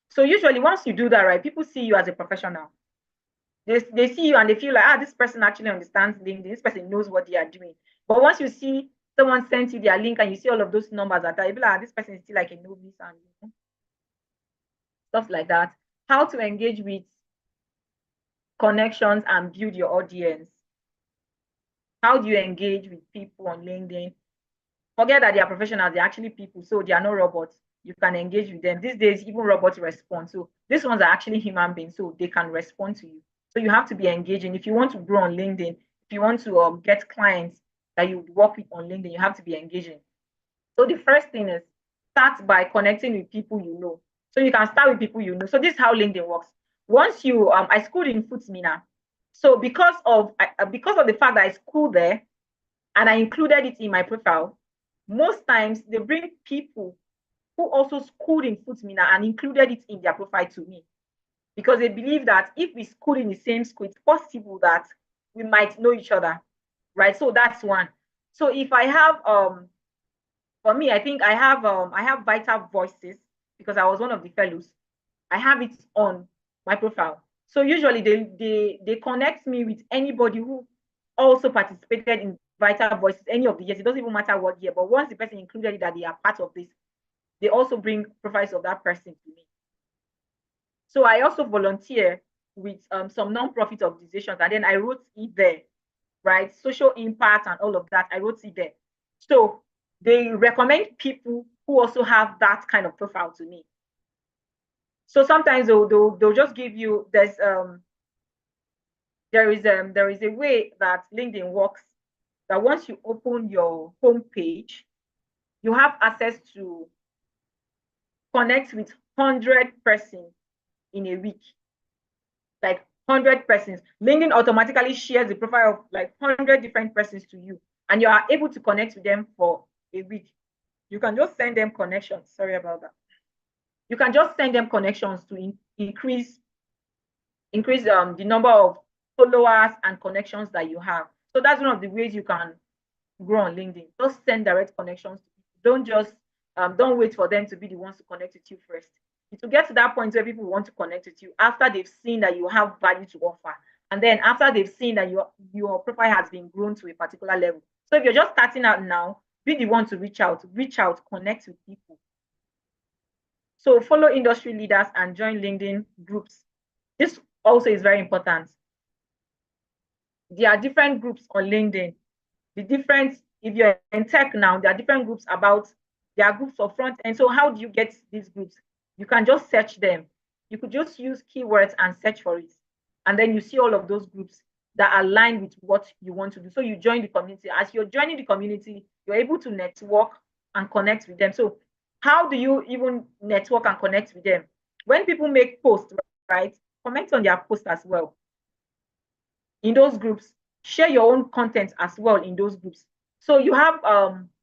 So usually once you do that, right, people see you as a professional. They see you and they feel like, this person actually understands LinkedIn. This person knows what they are doing. But once you see someone sends you their link and you see all of those numbers at that, you be like, this person is still like a novice and stuff like that. How to engage with connections and build your audience. How do you engage with people on LinkedIn? Forget that they are professionals, they're actually people, so they are not robots. You can engage with them. These days, even robots respond. So these ones are actually human beings, so they can respond to you. So you have to be engaging. If you want to grow on LinkedIn, if you want to get clients that you work with on LinkedIn, you have to be engaging. So the first thing is start by connecting with people you know. So you can start with people you know. So this is how LinkedIn works. Once you, I schooled in FUTSMINA. So because of the fact that I schooled there and I included it in my profile, most times they bring people who also schooled in FUTSMINA and included it in their profile to me, because they believe that if we school in the same school, it's possible that we might know each other, right? So that's one. So if I have, for me, I think I have Vital Voices because I was one of the fellows. I have it on my profile. So usually they connect me with anybody who also participated in Vital Voices any of the years. It doesn't even matter what year, but once the person included it that they are part of this, they also bring profiles of that person to me. So I also volunteer with some non-profit organizations, and then I wrote it there, right? Social impact and all of that, I wrote it there. So they recommend people who also have that kind of profile to me. So sometimes they'll just give you, there is a way that LinkedIn works, that once you open your home page, you have access to connect with 100 persons in a week, like 100 persons. LinkedIn automatically shares the profile of like 100 different persons to you, and you are able to connect with them for a week. You can just send them connections. Sorry about that. You can just send them connections to increase the number of followers and connections that you have. So that's one of the ways you can grow on LinkedIn. Just send direct connections. Don't just don't wait for them to be the ones to connect with you first. It will get to that point where people want to connect with you after they've seen that you have value to offer, and then after they've seen that your profile has been grown to a particular level. So if you're just starting out now, be the one to reach out, connect with people. So follow industry leaders and join LinkedIn groups. This also is very important. There are different groups on LinkedIn. If you're in tech now, there are different groups there are groups for front end. So how do you get these groups? You can just search them. You could just use keywords and search for it. And then you see all of those groups that align with what you want to do. So you join the community. As you're joining the community, you're able to network and connect with them. So how do you even network and connect with them? When people make posts, right, comment on their posts as well. In those groups, share your own content as well in those groups. So you have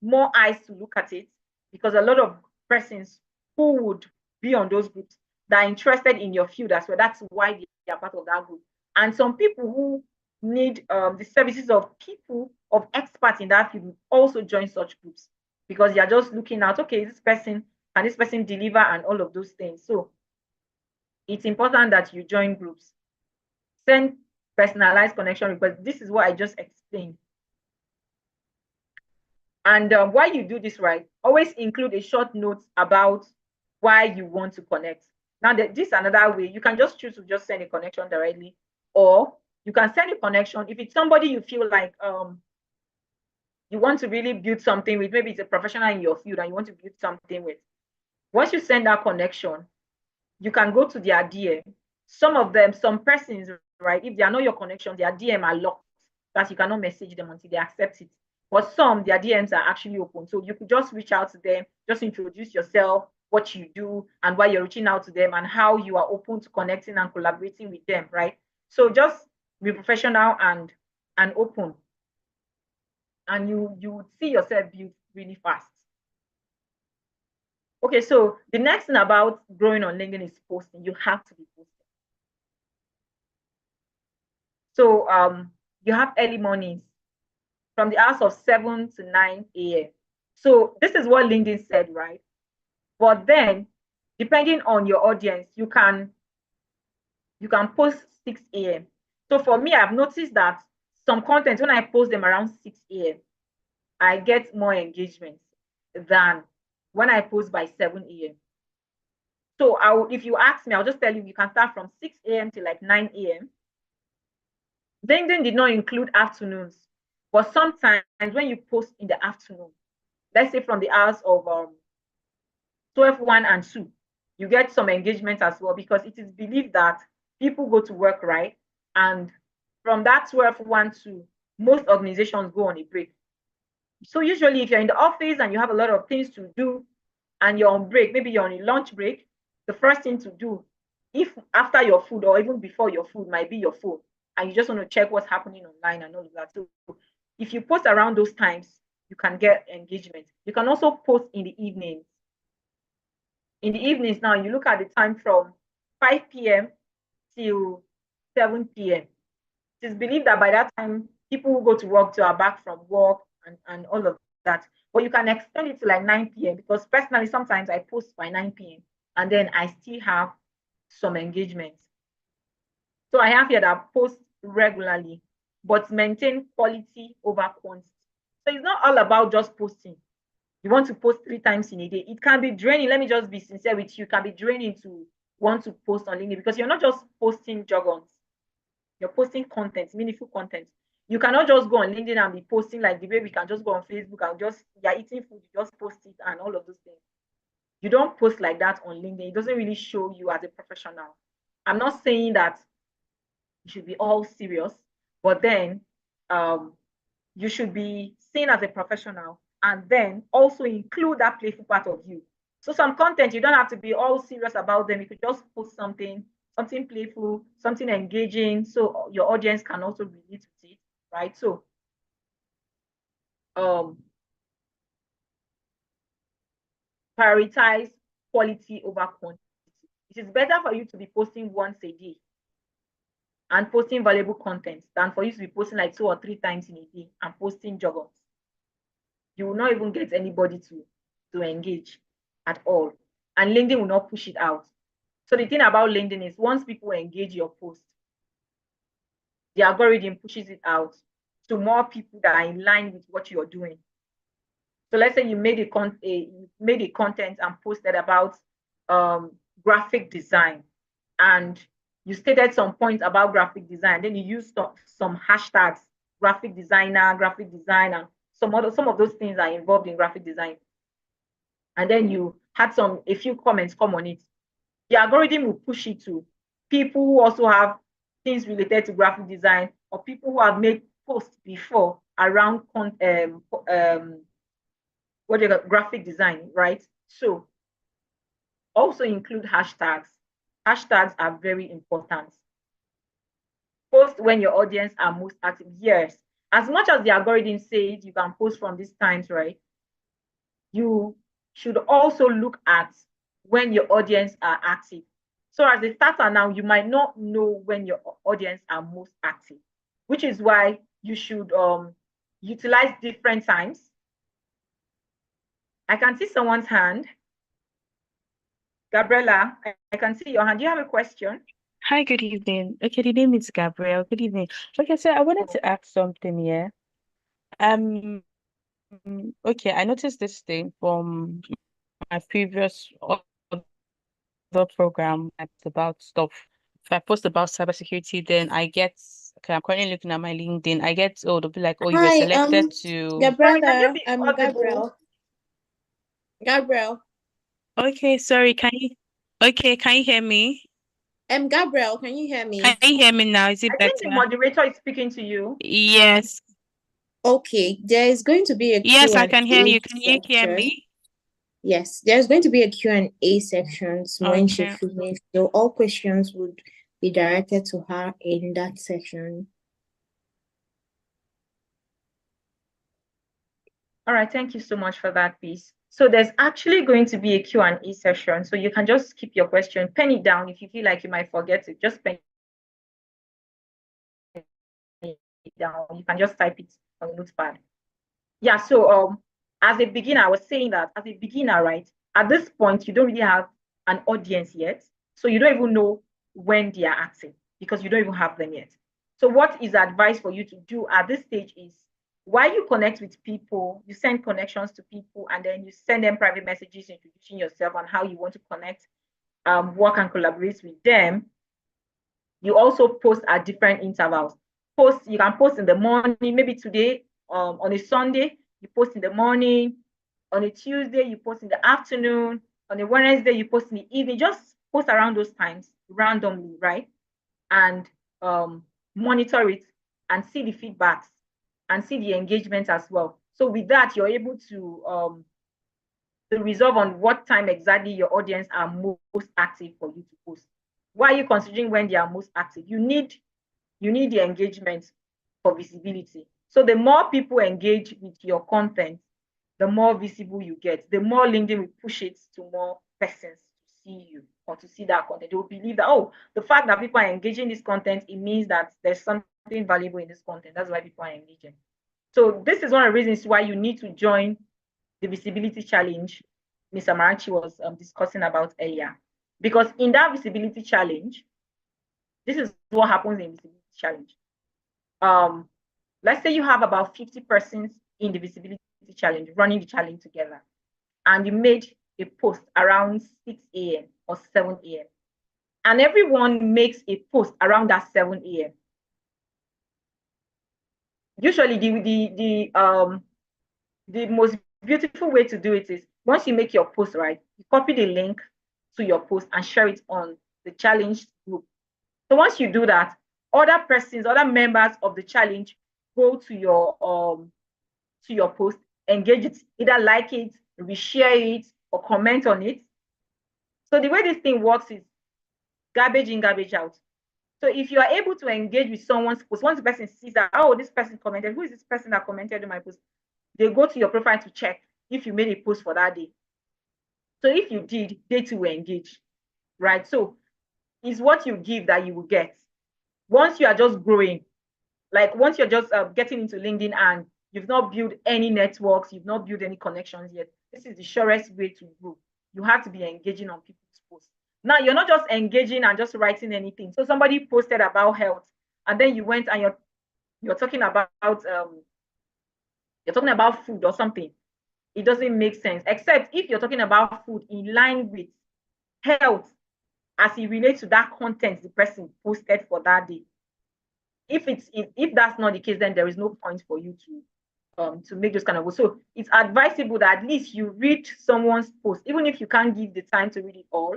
more eyes to look at it, because a lot of persons who would be on those groups that are interested in your field as well. That's why they are part of that group. And some people who need the services of people, of experts in that field, also join such groups. because you're just looking at, okay, can this person deliver and all of those things. So it's important that you join groups. Send personalized connection requests. This is what I just explained. And why you do this, right? Always include a short note about why you want to connect. Now, this is another way. You can just choose to just send a connection directly, or you can send a connection if it's somebody you feel like you want to really build something with. Maybe it's a professional in your field and you want to build something with. Once you send that connection, you can go to their DM. Some persons, right, if they are not your connection, their DM are locked, that you cannot message them until they accept it. But some, their DMs are actually open. So you could just reach out to them, just introduce yourself, what you do, and why you're reaching out to them, and how you are open to connecting and collaborating with them, right? So just be professional and open. And you would see yourself build really fast. Okay, so the next thing about growing on LinkedIn is posting. You have to be posting. So you have early mornings from the hours of 7 to 9 a.m. So this is what LinkedIn said, right? But then, depending on your audience, you can post 6 a.m. So for me, I've noticed that some content, when I post them around 6 a.m., I get more engagement than when I post by 7 a.m. So if you ask me, I'll just tell you can start from 6 a.m. to like 9 a.m. LinkedIn did not include afternoons, but sometimes when you post in the afternoon, let's say from the hours of 12, 1, and 2, you get some engagement as well, because it is believed that people go to work, right? And from that 12, 1, 2, most organizations go on a break. So usually if you're in the office and you have a lot of things to do and you're on break, maybe you're on a lunch break, the first thing to do, if after your food or even before your food, might be your phone, and you just want to check what's happening online and all of that. So if you post around those times, you can get engagement. You can also post in the evenings. In the evenings now, you look at the time from 5 p.m. till 7 p.m. It is believed that by that time, people who go to work are back from work and all of that. But you can extend it to like 9 p.m. because personally, sometimes I post by 9 p.m. and then I still have some engagement. So I have here that post regularly, but maintain quality over quantity. So it's not all about just posting. You want to post 3 times in a day. It can be draining. Let me just be sincere with you. It can be draining to want to post on LinkedIn because you're not just posting jargons. You're posting content, meaningful content. You cannot just go on LinkedIn and be posting like the way we can just go on Facebook and just, you're eating food, you just post it and all of those things. You don't post like that on LinkedIn. It doesn't really show you as a professional. I'm not saying that you should be all serious, but then you should be seen as a professional and then also include that playful part of you. So some content, you don't have to be all serious about them. You could just post something playful, something engaging, so your audience can also relate to it, right? So prioritize quality over quantity. It is better for you to be posting once a day and posting valuable content than for you to be posting like 2 or 3 times in a day and posting jargons. You will not even get anybody to engage at all. And LinkedIn will not push it out. So the thing about LinkedIn is once people engage your post, the algorithm pushes it out to more people that are in line with what you're doing. So let's say you made a content and posted about graphic design, and you stated some points about graphic design. Then you used some hashtags, graphic designer, graphic design, and some of those things are involved in graphic design. And then you had a few comments come on it. The algorithm will push it to people who also have things related to graphic design, or people who have made posts before around graphic design, right? So also include hashtags. Hashtags are very important. Post when your audience are most active. Yes, as much as the algorithm says you can post from these times, right? You should also look at when your audience are active. So as a starter now, you might not know when your audience are most active, which is why you should utilize different times I can see someone's hand. Gabriella, I can see your hand. Do you have a question? Hi, good evening. Okay, the name is Gabrielle. Good evening. Okay, so I wanted to ask something here. Okay, I noticed this thing from my previous other program that's about stuff. If I post about cybersecurity, then I get, okay, I'm currently looking at my LinkedIn. I get, oh, they'll be like, oh, you were Hi, selected to. Sorry, can you Gabriella, be I'm audible? Gabrielle. Okay, sorry, can you hear me? Gabrielle, can you hear me? Can you hear me now? Is it I think the better? moderator is speaking to you. Yes. Okay, there is going to be a Yes, I can hear Q&A you. Can you hear section. me? Yes, there's going to be a Q&A section when she Okay. finishes. So all questions would be directed to her in that section. All right, thank you so much for that piece. So there's actually going to be a Q&A session. So you can just keep your question, pen it down. If you feel like you might forget it, just pen it down. You can just type it on the notepad. Yeah, so as a beginner, I was saying that as a beginner, right, at this point, you don't really have an audience yet. So you don't even know when they are acting because you don't even have them yet. So what is advice for you to do at this stage is while you connect with people, you send connections to people, and then you send them private messages introducing yourself and how you want to connect, work and collaborate with them. You also post at different intervals. You can post in the morning, maybe today, on a Sunday, you post in the morning. On a Tuesday, you post in the afternoon. On a Wednesday, you post in the evening. Just post around those times randomly, right? And monitor it and see the feedbacks and see the engagement as well. So with that, you're able to resolve on what time exactly your audience are most active for you to post. Why are you considering when they are most active? You need the engagement for visibility. So the more people engage with your content, the more visible you get. The more LinkedIn will push it to more persons to see you or to see that content. They will believe that, oh, the fact that people are engaging this content, it means that there's something valuable in this content. That's why people are engaging. So this is one of the reasons why you need to join the visibility challenge Ms. Amaranchi was discussing about earlier. Because in that visibility challenge, this is what happens in visibility challenge. Let's say you have about 50 persons in the visibility challenge running the challenge together, and you made a post around 6 a.m. or 7 a.m. and everyone makes a post around that 7 a.m. Usually the most beautiful way to do it is once you make your post, right, you copy the link to your post and share it on the challenge group. So once you do that, other members of the challenge go to your post, engage it, either like it, reshare it, or comment on it. So the way this thing works is garbage in, garbage out. So if you are able to engage with someone's post, once the person sees that, oh, this person commented, who is this person that commented on my post? They go to your profile to check if you made a post for that day. So if you did, they too will engage, right? So it's what you give that you will get. Once you are just growing, like once you're just getting into LinkedIn and you've not built any networks, you've not built any connections yet, this is the surest way to grow. You have to be engaging on people's posts. Now, you're not just engaging and just writing anything. So somebody posted about health, and then you went and you're talking about food or something. It doesn't make sense, except if you're talking about food in line with health as it relates to that content the person posted for that day. If that's not the case, then there is no point for you to make those kind of. So it's advisable that at least you read someone's post, even if you can't give the time to read it all.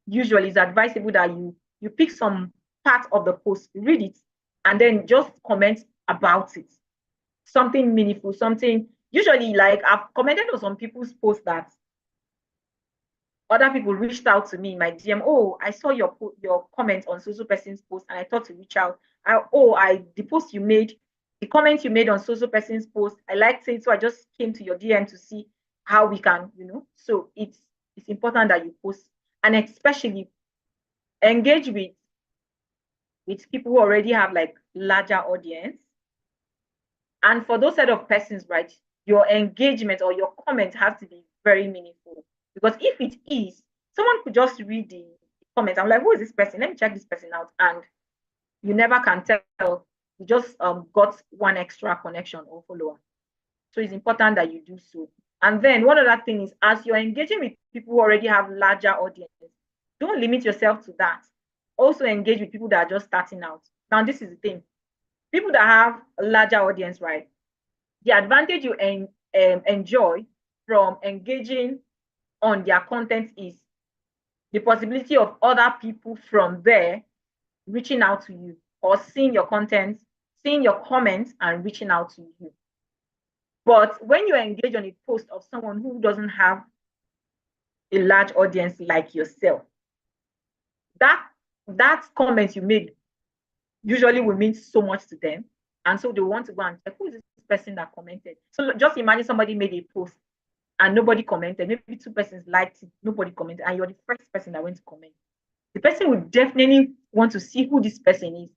Usually, it's advisable that you pick some part of the post, read it, and then just comment about it. Something meaningful, something. Usually, like I've commented on some people's posts that other people reached out to me in my DM. Oh, I saw your comment on so person's post, and I thought to reach out. The post you made, the comment you made on so person's post, I liked it, so I just came to your DM to see how we can, So it's important that you post, and especially engage with people who already have like larger audience. And for those set of persons, right, your engagement or your comment has to be very meaningful. Because if it is, someone could just read the comments. I'm like, who is this person? Let me check this person out. And you never can tell. You just got one extra connection or follower. So it's important that you do so. And then one other thing is, as you're engaging with people who already have larger audiences, don't limit yourself to that. Also engage with people that are just starting out. Now, this is the thing. People that have a larger audience, right? The advantage you enjoy from engaging on their content is the possibility of other people from there reaching out to you or seeing your content, seeing your comments and reaching out to you. But when you engage on a post of someone who doesn't have a large audience like yourself, that comment you made usually will mean so much to them. And so they want to go and check, who is this person that commented? So just imagine somebody made a post and nobody commented. Maybe 2 persons liked it, nobody commented, and you're the first person that went to comment. The person would definitely want to see who this person is.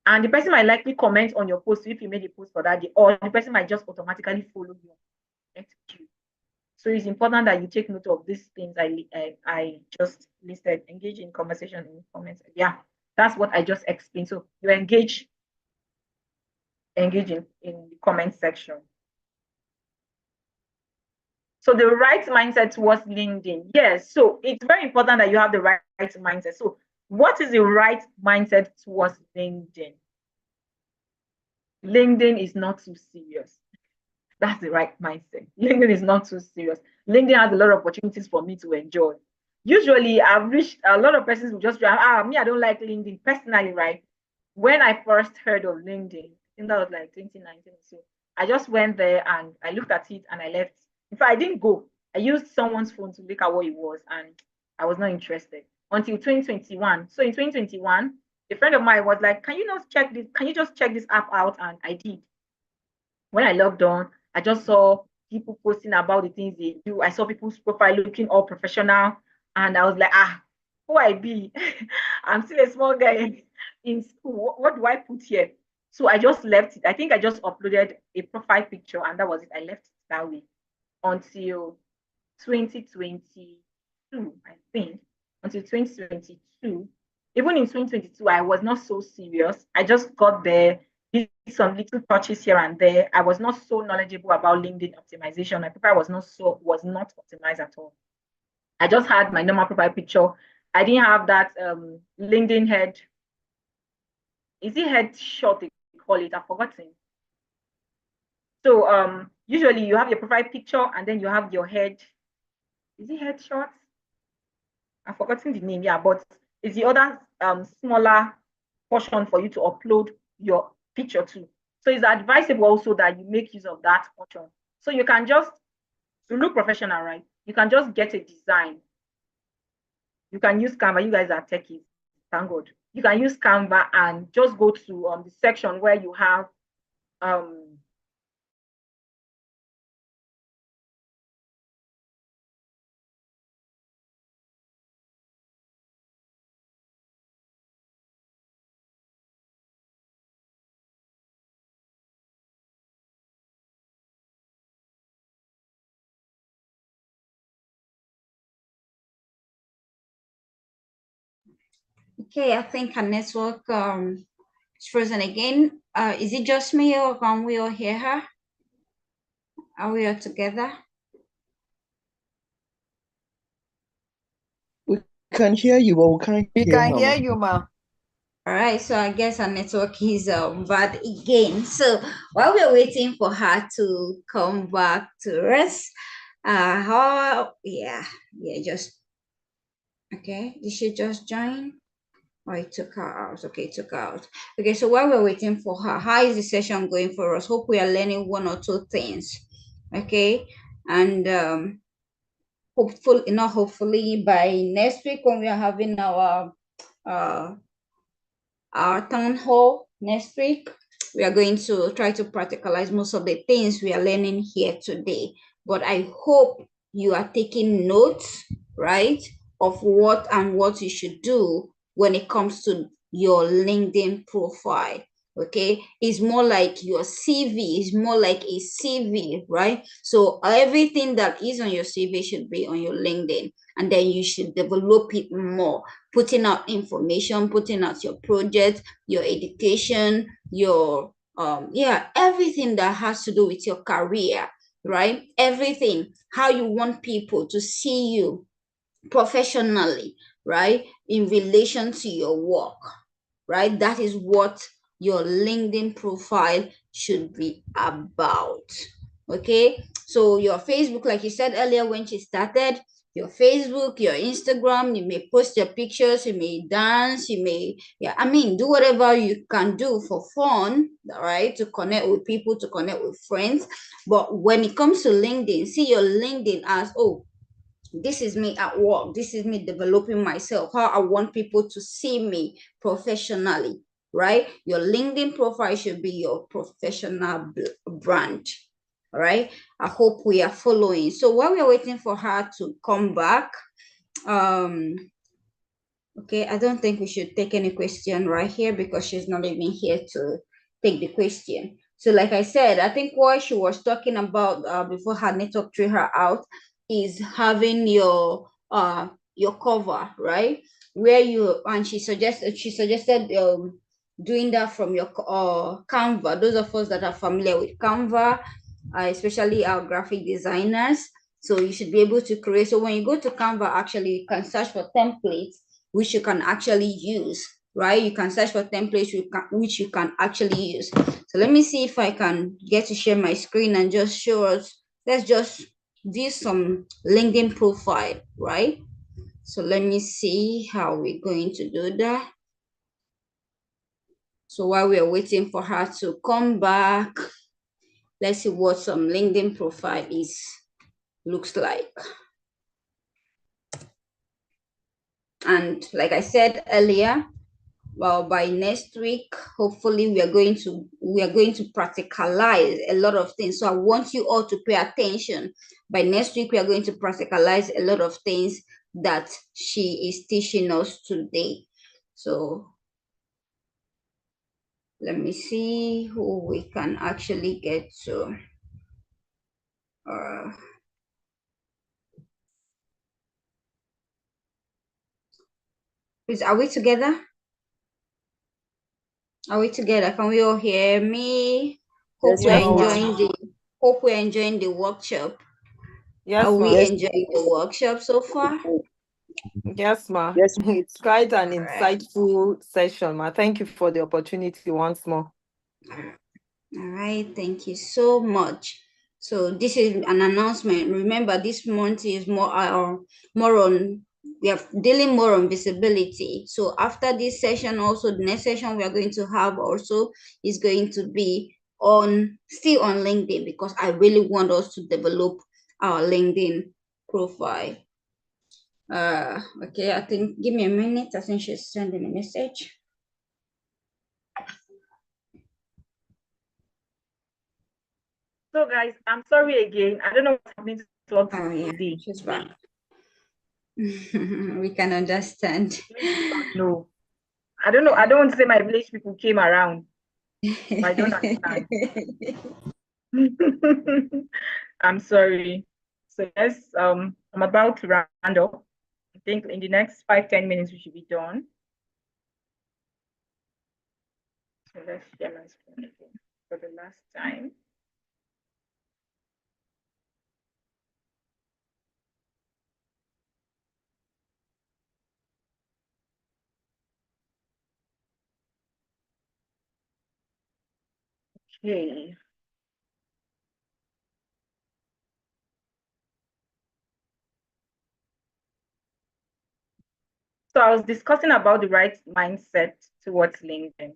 And the person might likely comment on your post if you made a post for that day, or the person might just automatically follow you. So it's important that you take note of these things I just listed. Engage in conversation in comments. Yeah, that's what I just explained. So you engage in the comment section. So the right mindset towards LinkedIn. Yes, so it's very important that you have the right mindset. So what is the right mindset towards LinkedIn? LinkedIn is not too serious. That's the right mindset. LinkedIn is not too serious. LinkedIn has a lot of opportunities for me to enjoy. Usually, I've reached a lot of persons who just me, I don't like LinkedIn personally, right? When I first heard of LinkedIn, I think that was like 2019. So I just went there and I looked at it and I left. In fact, I didn't go. I used someone's phone to look at what it was and I was not interested until 2021. So in 2021, a friend of mine was like, can you just check this app out? And I did. When I logged on, I just saw people posting about the things they do. I saw people's profile looking all professional. And I was like, who I be? I'm still a small guy in school. What do I put here? So I just left it. I think I just uploaded a profile picture and that was it. I left it that way until 2022, I think. Until 2022. Even in 2022, I was not so serious. I just got there, did some little touches here and there. I was not so knowledgeable about LinkedIn optimization. My profile was not optimized at all. I just had my normal profile picture. I didn't have that LinkedIn head. Is it head shot they call it? I've forgotten. So usually you have your profile picture and then you have your head. Is it head shot? I've forgotten the name, yeah, but it's the other smaller portion for you to upload your picture to. So it's advisable also that you make use of that portion. So you can just, to look professional, right? You can just get a design. You can use Canva. You guys are techies, thank God. You can use Canva and just go to the section where you have Okay, I think our network is frozen again. Is it just me or can we all hear her? Are we all together? We can hear you, but we can't We hear can hear Mama. you, ma. All right, so I guess our network is bad again. So while we're waiting for her to come back to us, just okay. Did she just join? Oh, it took her out. Okay, it took her out. Okay, so while we're waiting for her, how is the session going for us? Hope we are learning 1 or 2 things. Okay, and hopefully by next week when we are having our town hall next week, we are going to try to practicalize most of the things we are learning here today. But I hope you are taking notes, right, of what you should do when it comes to your LinkedIn profile. okay? It's more like your CV, it's more like a CV, right? So everything that is on your CV should be on your LinkedIn, and then you should develop it more, putting out information, putting out your project, your education, your everything that has to do with your career, right? Everything, how you want people to see you professionally, right? In relation to your work, right? That is what your LinkedIn profile should be about. Okay, so your Facebook, like you said earlier when she started, your Facebook, your Instagram, you may post your pictures, you may dance, you may, do whatever you can do for fun, right? To connect with people, to connect with friends. But when it comes to LinkedIn, see your LinkedIn as, oh, this is me at work. This is me developing myself, how I want people to see me professionally, right? Your LinkedIn profile should be your professional brand, all right? I hope we are following. So while we're waiting for her to come back, okay, I don't think we should take any question right here because she's not even here to take the question. So like I said, I think what she was talking about before her network threw her out is having your cover, right? Where you, and she suggested doing that from your Canva. Those of us that are familiar with Canva, especially our graphic designers. So you should be able to create. So when you go to Canva, actually you can search for templates which you can actually use, right? You can search for templates which you can actually use. So let me see if I can get to share my screen and just show us. Let's just view some LinkedIn profile, right? So let me see how we're going to do that. So while we're waiting for her to come back, let's see what some LinkedIn profile looks like. And like I said earlier, well, by next week, hopefully we are going to practicalize a lot of things. So I want you all to pay attention. By next week, we are going to practicalize a lot of things that she is teaching us today. So let me see who we can actually get to. Please, are we together? Are we together? Can we all hear me? Hope Yes, we're ma'am. enjoying the workshop. Yes, Are we ma'am. enjoying the workshop so far? Yes, ma'am. Yes. It's quite an insightful session, ma. Thank you for the opportunity once more. All right, thank you so much. So this is an announcement. Remember, this month is more on, we are dealing more on visibility. So after this session, also the next session we are going to have also is going to be still on LinkedIn, because I really want us to develop our LinkedIn profile. Okay, I think, give me a minute. I think she's sending a message. So guys, I'm sorry again. I don't know what's happening to us today. She's back. We can understand. No, I don't know. I don't want to say my village people came around. But I don't understand. I'm sorry. So yes, I'm about to round up. I think in the next 5-10 minutes we should be done. So let's share my screen again for the last time. Okay. So I was discussing about the right mindset towards LinkedIn.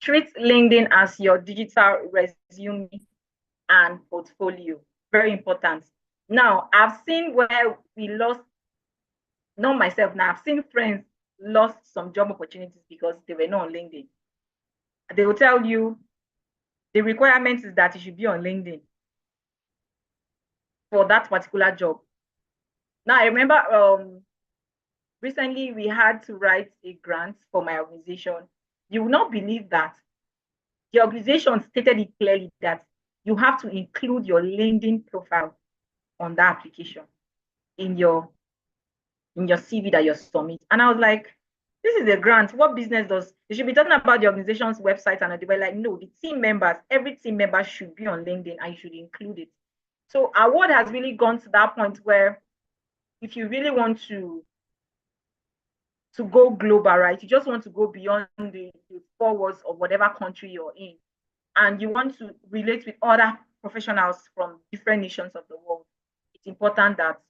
Treat LinkedIn as your digital resume and portfolio. Very important. Now, I've seen where we lost, not myself now, I've seen friends lost some job opportunities because they were not on LinkedIn. They will tell you the requirement is that you should be on LinkedIn for that particular job. Now, I remember recently we had to write a grant for my organization, you will not believe that the organization stated it clearly that you have to include your LinkedIn profile on that application in your CV that you're submitting. And I was like, this is a grant. What business does? You should be talking about the organization's website, and they were like, no, the team members, every team member should be on LinkedIn and you should include it. So our world has really gone to that point where if you really want to go global, right? You just want to go beyond the 4 walls of whatever country you're in, and you want to relate with other professionals from different nations of the world. It's important that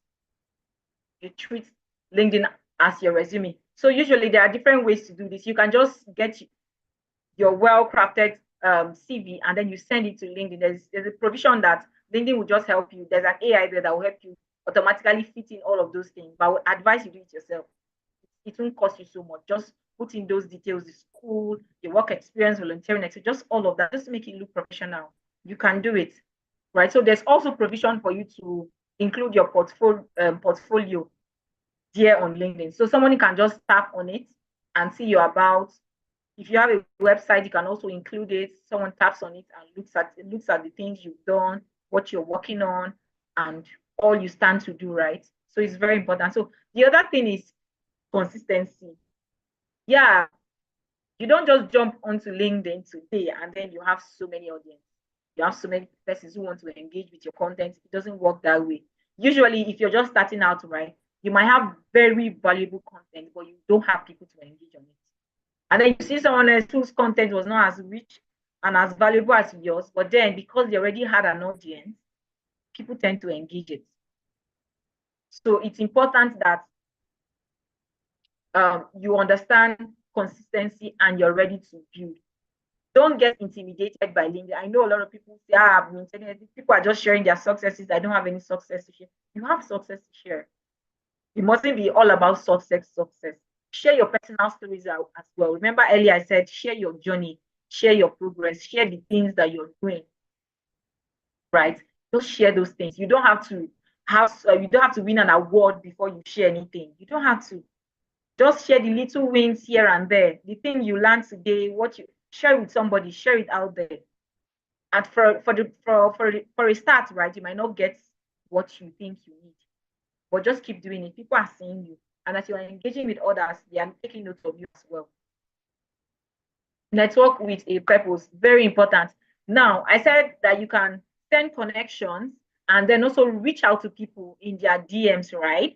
you treat LinkedIn as your resume. So usually there are different ways to do this. You can just get your well-crafted CV and then you send it to LinkedIn. There's a provision that LinkedIn will just help you. There's an AI there that will help you automatically fit in all of those things. But I would advise you do it yourself. It won't cost you so much. Just put in those details, the school, your work experience, volunteering, etc. Just all of that, just to make it look professional. You can do it, right? So there's also provision for you to include your portfolio there on LinkedIn. So someone can just tap on it and see your about. If you have a website, you can also include it. Someone taps on it and looks at the things you've done, what you're working on, and all you stand to do, right? So it's very important. So the other thing is consistency. Yeah, you don't just jump onto LinkedIn today and then you have so many audience. You have so many persons who want to engage with your content. It doesn't work that way. Usually, if you're just starting out, right, you might have very valuable content, but you don't have people to engage on it. And then you see someone else whose content was not as rich and as valuable as yours, but then because they already had an audience, people tend to engage it. So it's important that you understand consistency and you're ready to build. Don't get intimidated by LinkedIn. I know a lot of people say, people are just sharing their successes. I don't have any success to share. You have success to share. It mustn't be all about success. Share your personal stories as well. Remember earlier I said, share your journey, share your progress, share the things that you're doing, right? Just share those things. You don't have to win an award before you share anything. You don't have to. Just share the little wins here and there. The thing you learned today, what you share with somebody, share it out there. And for a start, right, you might not get what you think you need, but just keep doing it. People are seeing you, and as you are engaging with others, they are taking notes of you as well. Network with a purpose, very important. Now, I said that you can send connections and then also reach out to people in their DMs, right?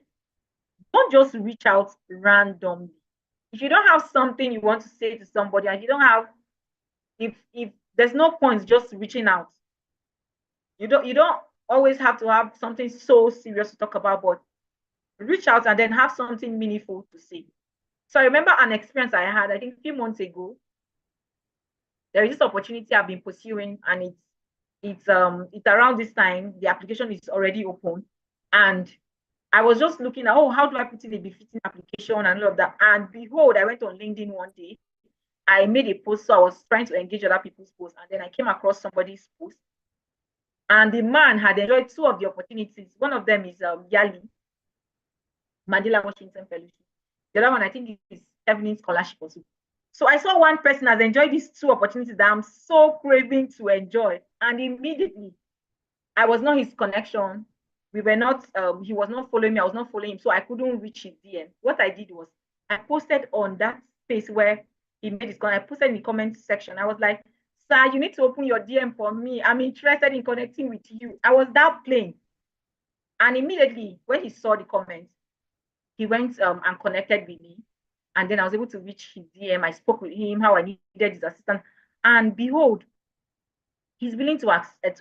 Don't just reach out randomly. If you don't have something you want to say to somebody, and you don't have, if there's no point just reaching out. You don't always have to have something so serious to talk about, but reach out and then have something meaningful to say. So I remember an experience I had, I think a few months ago. There is this opportunity I've been pursuing, and it's around this time, the application is already open. And I was just looking at, how do I put in a befitting application and all of that. And behold, I went on LinkedIn one day. I made a post, so I was trying to engage other people's posts. And then I came across somebody's post. And the man had enjoyed 2 of the opportunities. One of them is YALI, Mandela Washington Fellowship. The other one, I think, is Evening Scholarship also. So I saw one person has enjoyed these 2 opportunities that I'm so craving to enjoy. And immediately, I was not his connection. We were not, he was not following me. I was not following him. So I couldn't reach his DM. What I did was I posted on that space where he made his comment. I posted in the comment section. I was like, sir, you need to open your DM for me. I'm interested in connecting with you. I was that plain. And immediately, when he saw the comment, he went and connected with me. And then I was able to reach his DM. I spoke with him, how I needed his assistance. And behold, he's willing to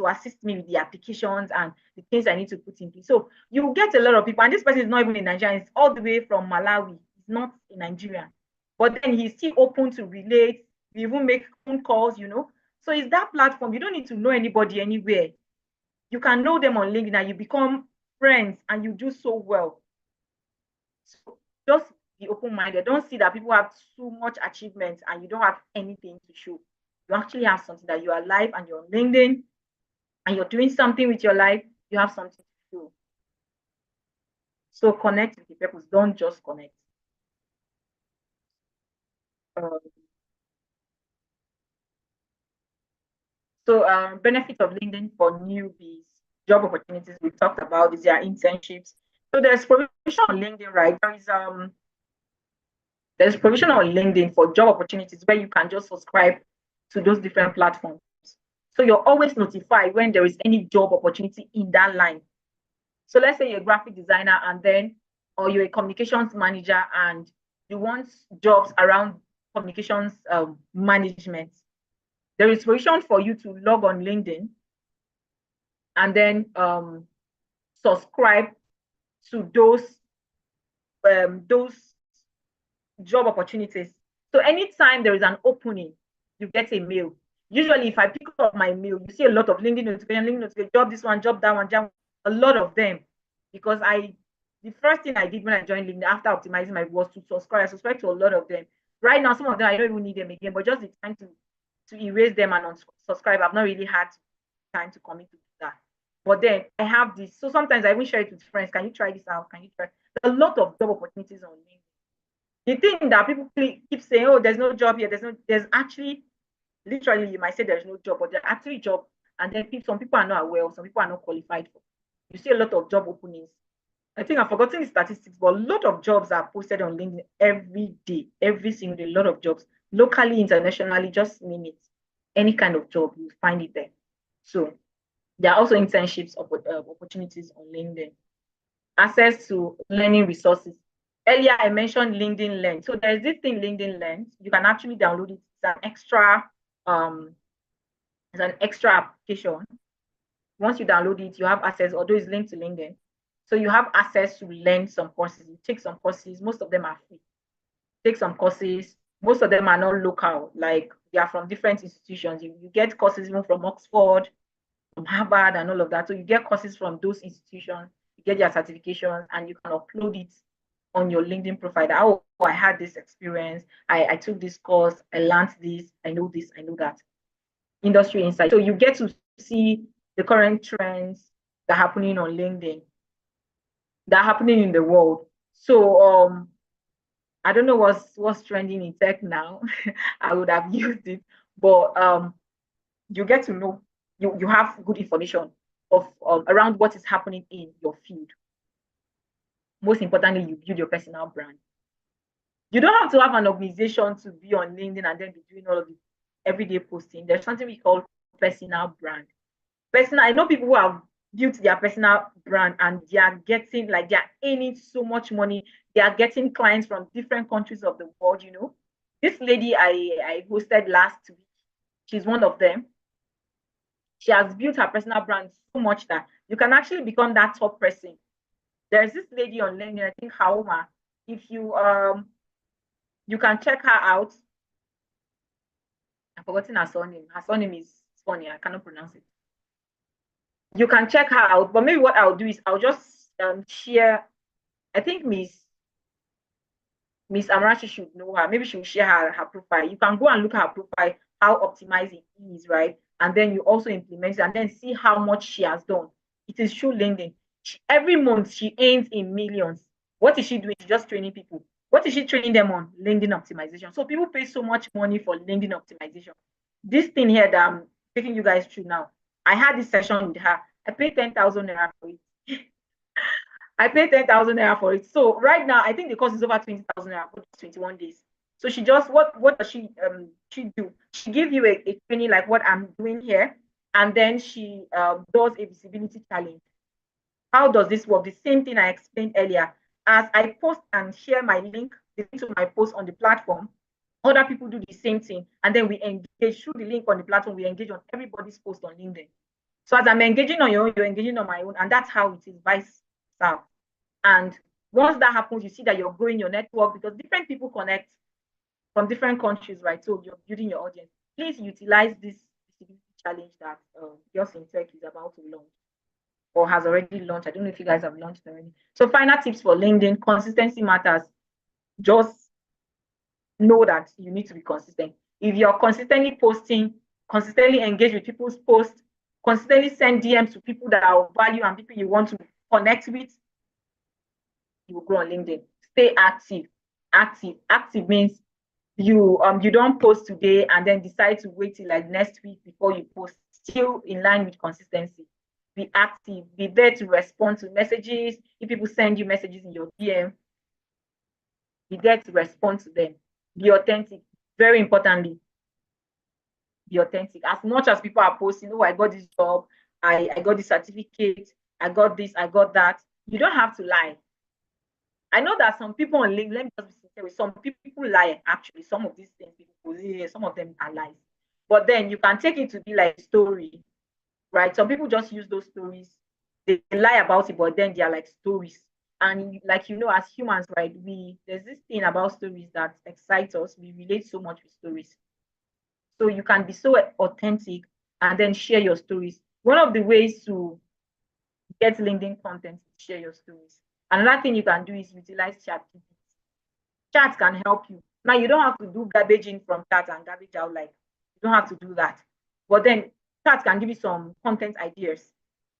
assist me with the applications and the things I need to put in place. So you get a lot of people, and this person is not even in Nigeria, it's all the way from Malawi. He's not in Nigeria. But then he's still open to relate. We even make phone calls, So it's that platform. You don't need to know anybody anywhere. You can know them on LinkedIn and you become friends and you do so well. So just be open-minded. Don't see that people have so much achievements and you don't have anything to show. You actually have something, that you are alive and you're on LinkedIn and you're doing something with your life. You have something to show. So connect with the purpose. Don't just connect. So benefits of LinkedIn for newbies, job opportunities we talked about, is their internships. So there's provision on LinkedIn, right? There's provision on LinkedIn for job opportunities where you can just subscribe to those different platforms. So you're always notified when there is any job opportunity in that line. So let's say you're a graphic designer or you're a communications manager and you want jobs around communications management. There is provision for you to log on LinkedIn and then subscribe to those job opportunities. So anytime there is an opening, you get a mail. Usually, if I pick up my mail, you see a lot of LinkedIn notification, job this one, job that one, a lot of them. Because the first thing I did when I joined LinkedIn after optimizing my was to subscribe. I subscribe to a lot of them. Right now, some of them I don't even need them again, but just the time to erase them and unsubscribe, I've not really had time to commit to that. But then I have this. So sometimes I even share it with friends. Can you try this out? Can you try? There's a lot of job opportunities on LinkedIn. The thing that people keep saying, oh, there's no job here. There's actually, literally, you might say there's no job, but there's actually job. And then some people are not aware, some people are not qualified for. You see a lot of job openings. I think I've forgotten the statistics, but a lot of jobs are posted on LinkedIn every day, every single day, a lot of jobs, locally, internationally, just name it. Any kind of job, you find it there. So there are also internships opportunities on LinkedIn. Access to learning resources. Earlier, I mentioned LinkedIn Learn. So there's this thing, LinkedIn Learn. You can actually download it. It's an extra application. Once you download it, you have access, although it's linked to LinkedIn. So you have access to learn some courses. You take some courses, most of them are free. Take some courses, most of them are not local, like they are from different institutions. You get courses even from Oxford, from Harvard and all of that. So you get courses from those institutions, you get their certifications and you can upload it on your LinkedIn profile. That, oh, I had this experience, I took this course, I learned this, I know that. Industry insight. So you get to see the current trends that are happening on LinkedIn, that are happening in the world. So I don't know what's trending in tech now. I would have used it, but you get to know, you have good information of around what is happening in your field. Most importantly, you build your personal brand. You don't have to have an organization to be on LinkedIn and then be doing all of the everyday posting. There's something we call personal brand. I know people who have built their personal brand and they are getting, like, they are earning so much money. They are getting clients from different countries of the world, you know. This lady I hosted last week, she's one of them. She has built her personal brand so much that you can actually become that top person. There's this lady on LinkedIn, I think Haoma. If you you can check her out. I've forgotten her surname. Her surname is funny. I cannot pronounce it. You can check her out, but maybe what I'll do is I'll just share. I think Miss Amarachi should know her. Maybe she'll share her profile. You can go and look at her profile, how optimized it is, right? And then you also implement it and then see how much she has done. It is through LinkedIn. Every month she earns in millions. What is she doing? She's just training people. What is she training them on? LinkedIn optimization. So people pay so much money for LinkedIn optimization. This thing here that I'm taking you guys through now, I had this session with her. I paid 10,000 naira for it. I paid 10,000 naira for it. So right now, I think the cost is over 20,000 naira for 21 days. So she just, what does she do? She gives you a training like what I'm doing here, and then she does a visibility challenge. How does this work? The same thing I explained earlier. As I post and share my link, the link to my post on the platform, other people do the same thing, and then we engage through the link on the platform. We engage on everybody's post on LinkedIn. So as I'm engaging on your own, you're engaging on my own, and that's how it is, vice versa. And once that happens, you see that you're growing your network because different people connect from different countries, right? So you're building your audience. Please utilize this challenge that Girls in Tech is about to launch or has already launched. I don't know if you guys have launched already. So final tips for LinkedIn: consistency matters. Just know that you need to be consistent. If you're consistently posting, consistently engage with people's posts, consistently send DMs to people that are of value and people you want to connect with, you will grow on LinkedIn. Stay active. Active means you don't post today and then decide to wait till like next week before you post still in line with consistency. Be active, be there to respond to messages. If people send you messages in your DM, be there to respond to them. Be authentic. Very importantly, be authentic. As much as people are posting, oh, I got this job, I got this certificate, I got this, I got that. You don't have to lie. I know that some people on LinkedIn, let me just be sincere with some people lie, actually. Some of these things, some of them are lies. But then you can take it to be like a story, right? Some people just use those stories. They lie about it, but then they are like stories. And like, you know, as humans, right, there's this thing about stories that excites us. We relate so much with stories. So you can be so authentic and then share your stories. One of the ways to get LinkedIn content is share your stories. Another thing you can do is utilize ChatGPT. Chat can help you. Now, you don't have to do garbage in from chat and garbage out. Like, you don't have to do that. But then chat can give you some content ideas,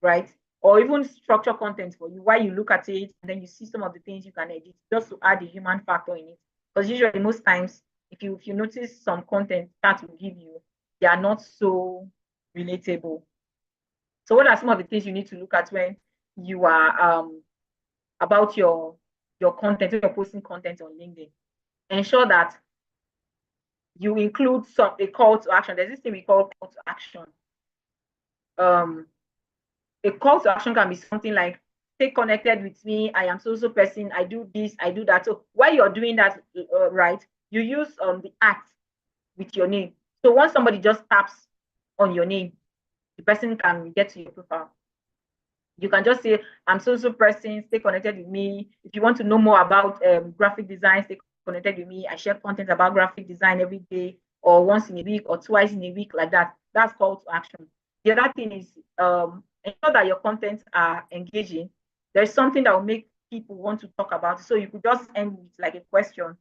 right? Or even structure content for you while you look at it, and then you see some of the things you can edit just to add the human factor in it. Because usually, most times, if you notice some content chat will give you, they are not so relatable. So what are some of the things you need to look at when you are about your content, when you're posting content on LinkedIn? Ensure that you include a call to action. There's this thing we call call to action. A call to action can be something like, stay connected with me. I am so person. I do this, I do that. So while you're doing that, right, you use the @ with your name. So once somebody just taps on your name, the person can get to your profile. You can just say, I'm so person, stay connected with me. If you want to know more about graphic design, stay connected with me. I share content about graphic design every day, or once in a week, or twice in a week, like that. That's call to action. The other thing is ensure that your contents are engaging. There's something that will make people want to talk about it. So you could just end with like a question.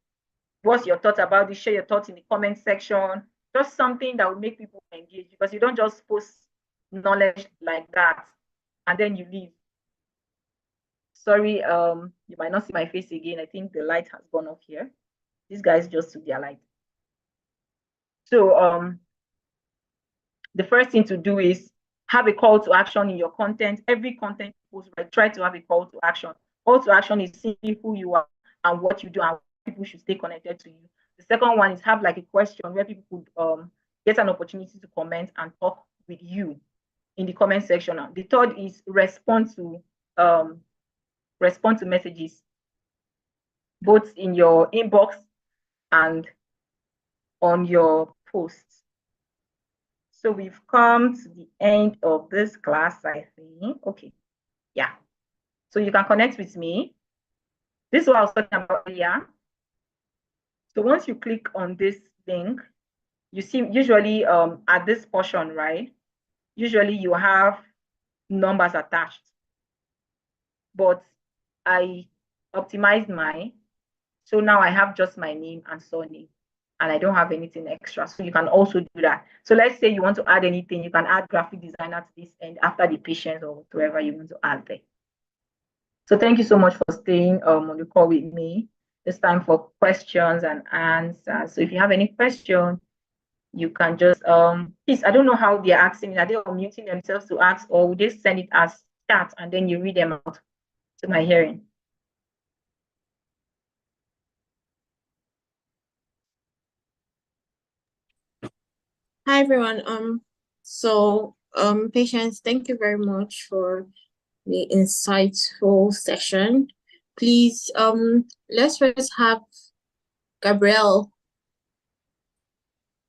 What's your thoughts about this? Share your thoughts in the comment section. Just something that will make people engage, because you don't just post knowledge like that and then you leave. Sorry, you might not see my face again. I think the light has gone off here. These guys just took their light. So the first thing to do is have a call to action in your content. Every content post, right, try to have a call to action. Call to action is seeing who you are and what you do, and people should stay connected to you. The second one is have like a question where people could get an opportunity to comment and talk with you in the comment section. The third is respond to messages, both in your inbox and on your posts. So we've come to the end of this class, I think. Okay, yeah. So you can connect with me. This is what I was talking about earlier. So once you click on this link, you see usually at this portion, right? Usually you have numbers attached. But I optimized mine. So now I have just my name and surname, and I don't have anything extra. So you can also do that. So let's say you want to add anything, you can add graphic designer to this end after the patient or whoever you want to add there. So thank you so much for staying on the call with me. It's time for questions and answers. So if you have any question, you can just please, I don't know how they're asking. Are they unmuting themselves to ask, or would they send it as chat and then you read them out to my hearing? Hi everyone. Patience, thank you very much for the insightful session. Please, let's first have Gabrielle.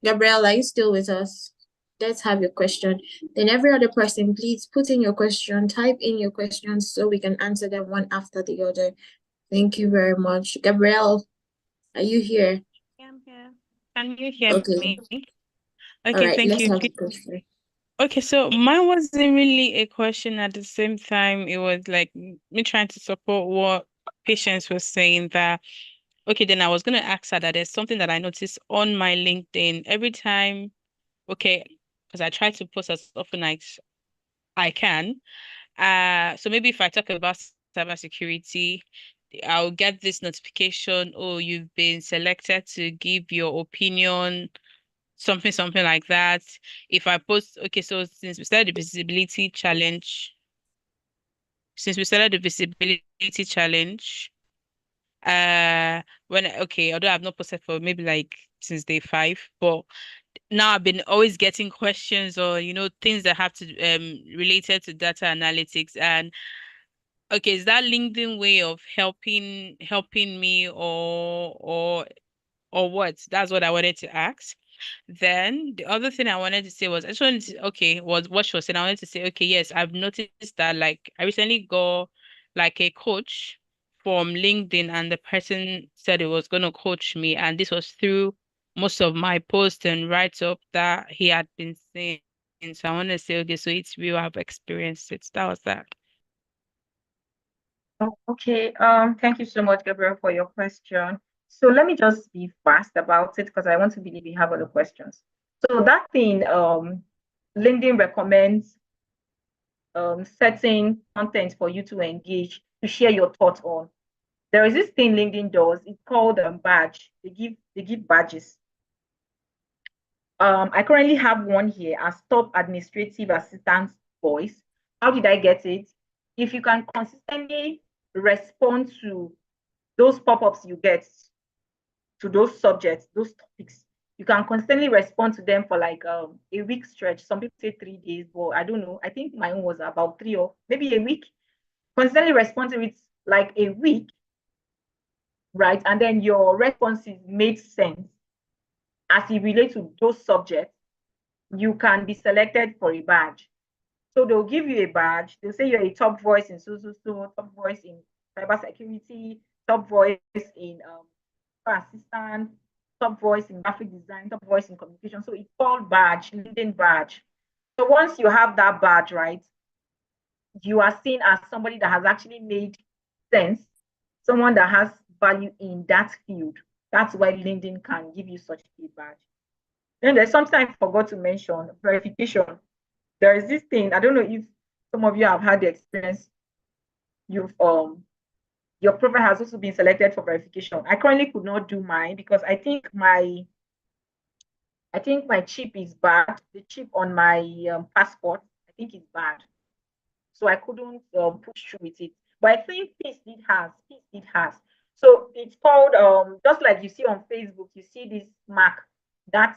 Gabrielle, are you still with us? Let's have your question. Then every other person, please put in your question, type in your questions so we can answer them one after the other. Thank you very much. Gabrielle, are you here? I'm here. Can you hear Okay. me? All Okay, right, thank let's you. have the question. Okay, so mine wasn't really a question. At the same time, it was like me trying to support what Patience was saying, that okay, then I was gonna ask her that there's something that I noticed on my LinkedIn every time, okay, because I try to post as often as I can. So maybe if I talk about cybersecurity, I'll get this notification, oh, you've been selected to give your opinion something like that. If I post, okay, so since we started the visibility challenge, although I've not posted for maybe like since day 5, but now I've been always getting questions or things that have to related to data analytics. And okay, is that LinkedIn way of helping me or what? That's what I wanted to ask. Then the other thing I wanted to say was, I just wanted to, okay, was what she was saying. I wanted to say, okay, yes, I've noticed that like I recently got like a coach from LinkedIn, and the person said it was going to coach me, and this was through most of my posts and write-up that he had been saying. So I want to say, okay, so it's real, I've experienced it. That was that. Oh, okay. Thank you so much, Gabriel, for your question. So let me just be fast about it because I want to believe we have other questions. So that thing, LinkedIn recommends certain content for you to engage, to share your thoughts on. There is this thing LinkedIn does. It's called badge. They give badges. I currently have one here as top administrative assistant voice. How did I get it? If you can consistently respond to those pop-ups you get, to those subjects, those topics, you can constantly respond to them for like a week stretch. Some people say 3 days, but I don't know. I think my own was about 3 or maybe a week. Constantly respond to it like a week, right? And then your responses made sense as it relates to those subjects. You can be selected for a badge. So they'll give you a badge. They'll say you're a top voice in so, top voice in cybersecurity, top voice in assistant, top voice in graphic design, top voice in communication. So it's called badge, LinkedIn badge. So once you have that badge, right, you are seen as somebody that has actually made sense, someone that has value in that field. That's why LinkedIn can give you such a badge. Then there's something I forgot to mention, verification. There is this thing, I don't know if some of you have had the experience, your profile has also been selected for verification. I currently could not do mine because I think my chip is bad. The chip on my passport, I think is bad. So I couldn't push through with it. But I think Peace did has. So it's called, just like you see on Facebook, you see this mark, that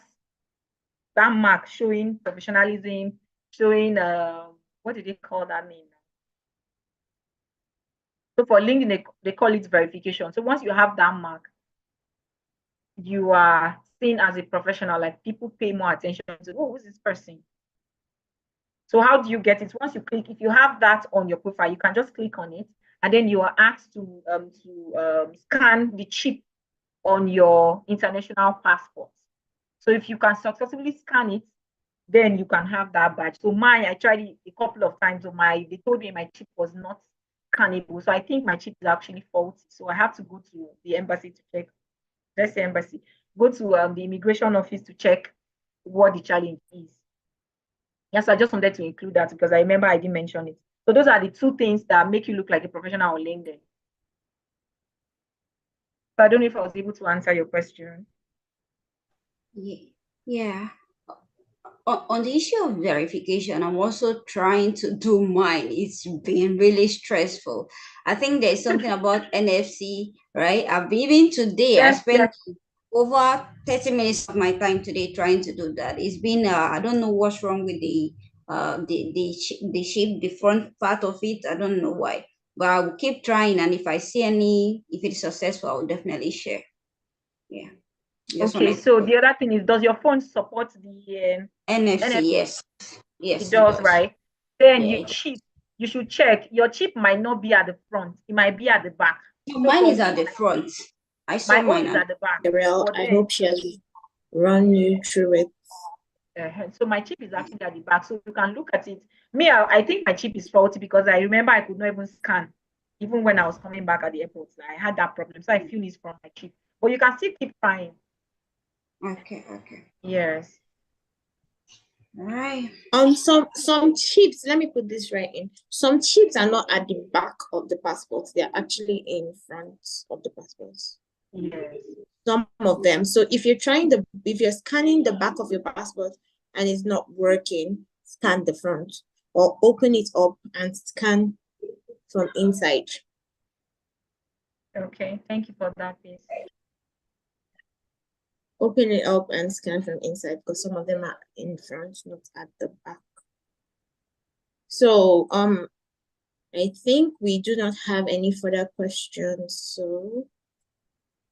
mark showing professionalism, showing, what do they call that name? So for LinkedIn, they call it verification. So once you have that mark, you are seen as a professional, like people pay more attention to, oh, who's this person? So how do you get it? Once you click, if you have that on your profile, you can just click on it, and then you are asked to scan the chip on your international passport. So if you can successfully scan it, then you can have that badge. So I tried it a couple of times. So they told me my chip was not scannable. So I think my chip is actually faulty. So I have to go to the embassy to check. Let's say embassy. Go to the immigration office to check what the challenge is. Yes, I just wanted to include that because I remember I didn't mention it. So those are the 2 things that make you look like a professional on LinkedIn. So I don't know if I was able to answer your question. Yeah. On the issue of verification, I'm also trying to do mine. It's been really stressful. I think there's something about NFC, right? Even today, I spent over 30 minutes of my time today trying to do that. It's been, I don't know what's wrong with the shape, the front part of it. I don't know why, but I will keep trying. And if I see if it's successful, I will definitely share. Yeah. Okay, so the other thing is, does your phone support the NFC? Yes. It does, right? Then your chip, you should check. Your chip might not be at the front. It might be at the back. Mine is at the front. I saw mine is at the back. Gabriel, I hope she has run you through it. So my chip is actually at the back, so you can look at it. I think my chip is faulty because I remember I could not even scan, even when I was coming back at the airport. I had that problem, so I feel it's from my chip. But you can still keep trying. Okay. Yes. All right. Some chips, let me put this right in. Some chips are not at the back of the passport. They're actually in front of the passports. Yes. Some of them. So if you're scanning the back of your passport and it's not working, scan the front or open it up and scan from inside. Okay, thank you for that, piece. Open it up and scan from inside because some of them are in front, not at the back. So I think we do not have any further questions. So,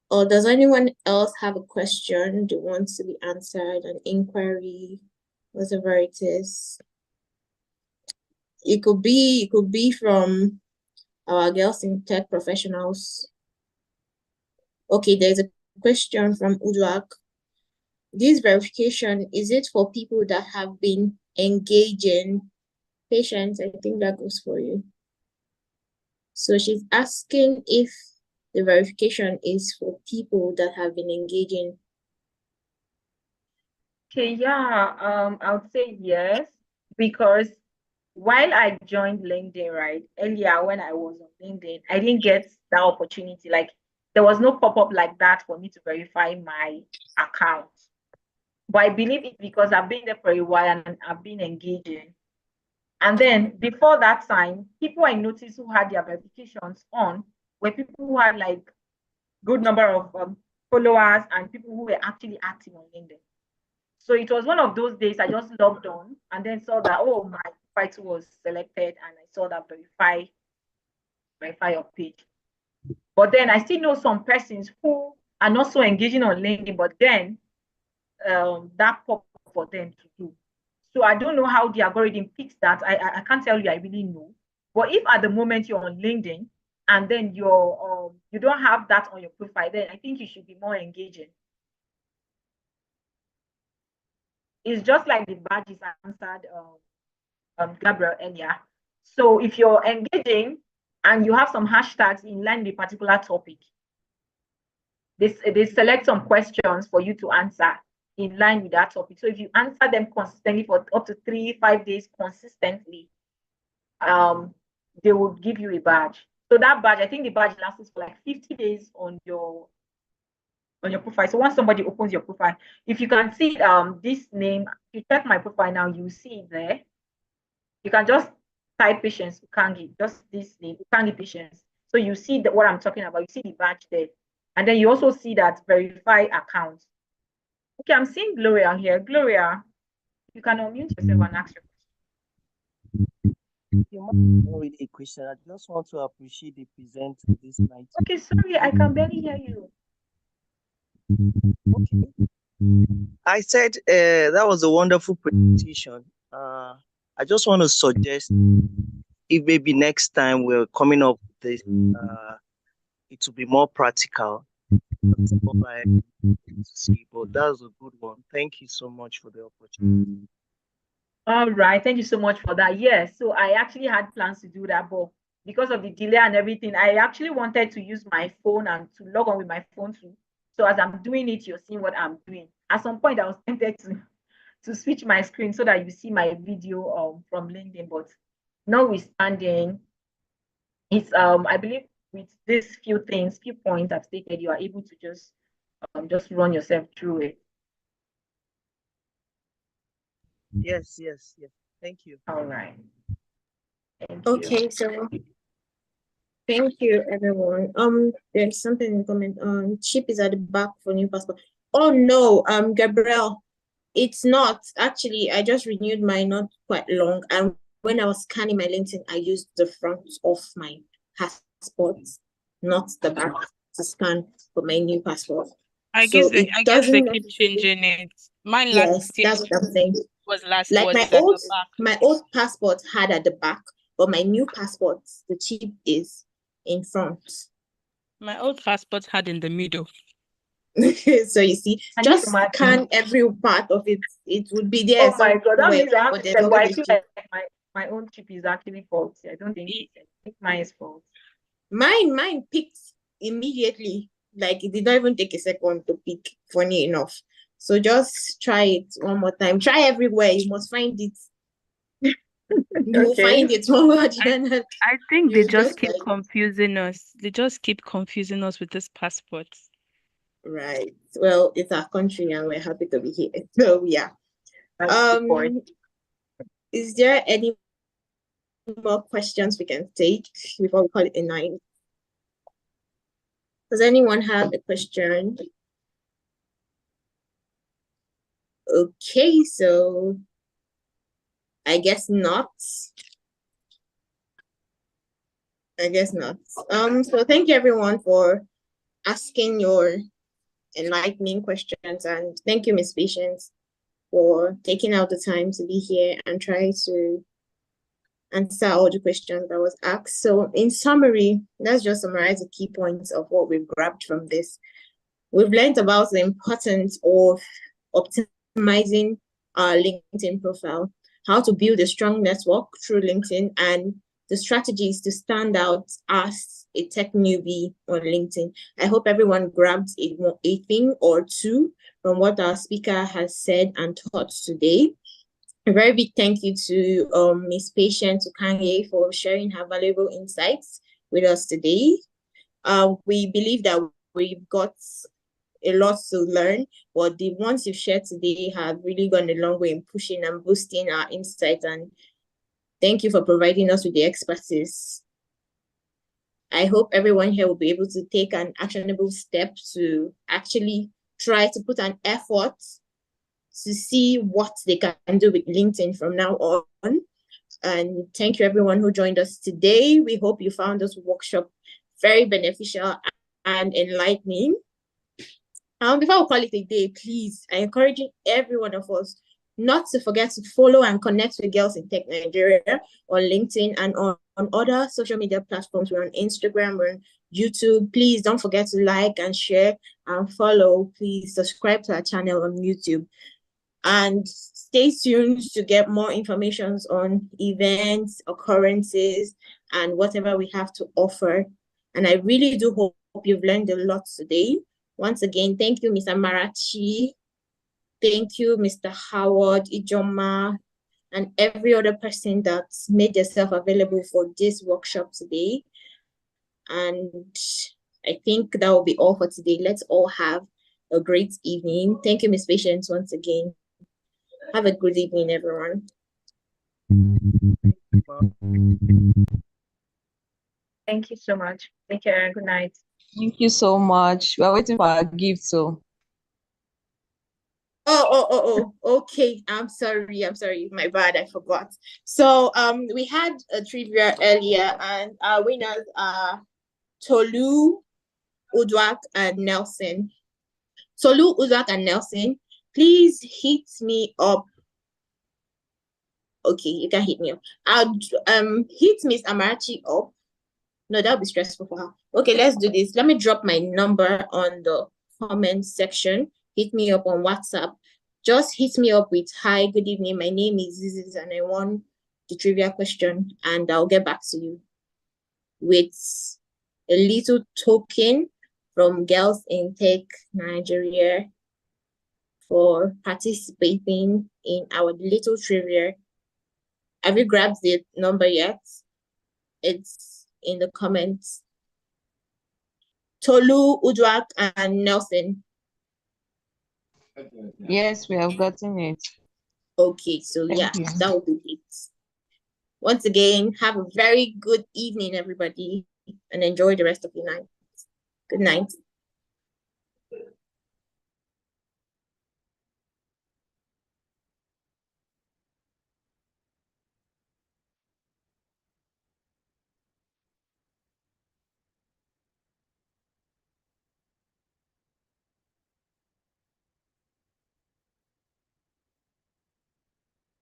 or does anyone else have a question that wants to be answered, an inquiry, whatever it is? It could be from our girls in tech professionals. Okay, there's a question from Uduak. This verification, is it for people that have been engaging patients? I think that goes for you. So she's asking if the verification is for people that have been engaging. Okay, yeah, I would say yes, because while I joined LinkedIn, right, earlier when I was on LinkedIn, I didn't get that opportunity. Like, there was no pop-up like that for me to verify my account. But I believe it's because I've been there for a while and I've been engaging. And then before that time, people I noticed who had their verifications on were people who had like good number of followers and people who were actually active on LinkedIn. So it was one of those days I just logged on and then saw that, oh, my title was selected, and I saw that verify your page. But then I still know some persons who are not so engaging on LinkedIn, but then that pop for them to do. So I don't know how the algorithm picks that. I can't tell you, I really know. But if at the moment you're on LinkedIn and then you don't have that on your profile, then I think you should be more engaging. It's just like the badges answered Gabriel earlier. So if you're engaging and you have some hashtags in line with a particular topic, they select some questions for you to answer in line with that topic. So if you answer them consistently for up to 3-5 days consistently, they will give you a badge. So that badge, I think the badge lasts for like 50 days on your profile. So once somebody opens your profile, if you can see this name, if you check my profile now, you see it there. You can just type Patience Ukangi, just this name, Ukangi Patience. So you see what I'm talking about. You see the badge there. And then you also see that verify account. Okay, I'm seeing Gloria here. Gloria, you can unmute yourself and ask your question. You might read a question. I just want to appreciate the presenter this night. Okay, sorry, I can barely hear you. Okay. I said that was a wonderful presentation. I just want to suggest if maybe next time we're coming up with this, it will be more practical. That's all I see, but that's a good one. Thank you so much for the opportunity. All right, thank you so much for that. Yes, so I actually had plans to do that, but because of the delay and everything, I actually wanted to use my phone and to log on with my phone too. So as I'm doing it, you're seeing what I'm doing. At some point, I was tempted to switch my screen so that you see my video from LinkedIn, but notwithstanding, it's I believe with these few points I've stated, you are able to just run yourself through it. Yes. Thank you. All right. Okay, so thank you, everyone. There's something in the comment. Chip is at the back for new passport. Oh no, Gabriel, it's not. Actually, I just renewed mine not quite long, and when I was scanning my LinkedIn, I used the front of my passport, not the back, to scan for my new passport. I guess they keep changing it. Mine last year that's what I'm saying. Was last like was my at the old back. my old passport had at the back, but my new passport, the chip is in front. My old passport had in the middle. So you see, just scan every part of it. It would be there. Oh my God, that means I have to check. But I feel chip. like my own chip is actually faulty. I don't think mine is faulty. Mine picked immediately. Like, it did not even take a second to pick, funny enough. So just try it one more time. Try everywhere. You must find it. You will find it one more. I think they just keep confusing us. They just keep confusing us with this passport. Right. Well, it's our country and we're happy to be here. So yeah. Is there any more questions we can take before we call it a night? Does anyone have a question? Okay, so I guess not. So thank you everyone for asking your enlightening questions, and thank you, Miss Patience, for taking out the time to be here and try to answer all the questions that was asked. So in summary, let's just summarize the key points of what we've grabbed from this. We've learned about the importance of optimizing our LinkedIn profile, how to build a strong network through LinkedIn, and the strategies to stand out as a tech newbie on LinkedIn. I hope everyone grabbed a thing or two from what our speaker has said and taught today. A very big thank you to Ms. Patience Kanye for sharing her valuable insights with us today. We believe that we've got a lot to learn, but the ones you've shared today have really gone a long way in pushing and boosting our insights, and thank you for providing us with the expertise. I hope everyone here will be able to take an actionable step to actually try to put an effort to see what they can do with LinkedIn from now on. And thank you everyone who joined us today. We hope you found this workshop very beneficial and enlightening. Before we call it a day, please, I encourage every one of us not to forget to follow and connect with Girls in Tech Nigeria on LinkedIn and on other social media platforms. We're on Instagram, we're on YouTube. Please don't forget to like and share and follow. Please subscribe to our channel on YouTube. And stay tuned to get more information on events, occurrences, and whatever we have to offer. And I really do hope you've learned a lot today. Once again, thank you, Mr. Marachi. Thank you, Mr. Howard, Ijoma, and every other person that made yourself available for this workshop today. And I think that will be all for today. Let's all have a great evening. Thank you, Ms. Patience, once again. Have a good evening, everyone. Thank you so much. Take care and good night. Thank you so much. We're waiting for our gift, so. Okay. I'm sorry. My bad, I forgot. So we had a trivia earlier, and our winners are Tolu, Udwak, and Nelson. Tolu, Udwak, and Nelson, please hit me up. Okay, you can hit me up. I'll hit Miss Amarachi up. No, that'll be stressful for her. Okay, let's do this. Let me drop my number on the comment section. Hit me up on WhatsApp. Just hit me up with, hi, good evening. My name is Zizi and I want the trivia question, and I'll get back to you with a little token from Girls in Tech Nigeria for participating in our little trivia. Have you grabbed the number yet? It's in the comments. Tolu, Udwak, and Nelson. Yes, we have gotten it. Okay, so yeah, that will be it. Once again, have a very good evening, everybody, and enjoy the rest of your night. Good night.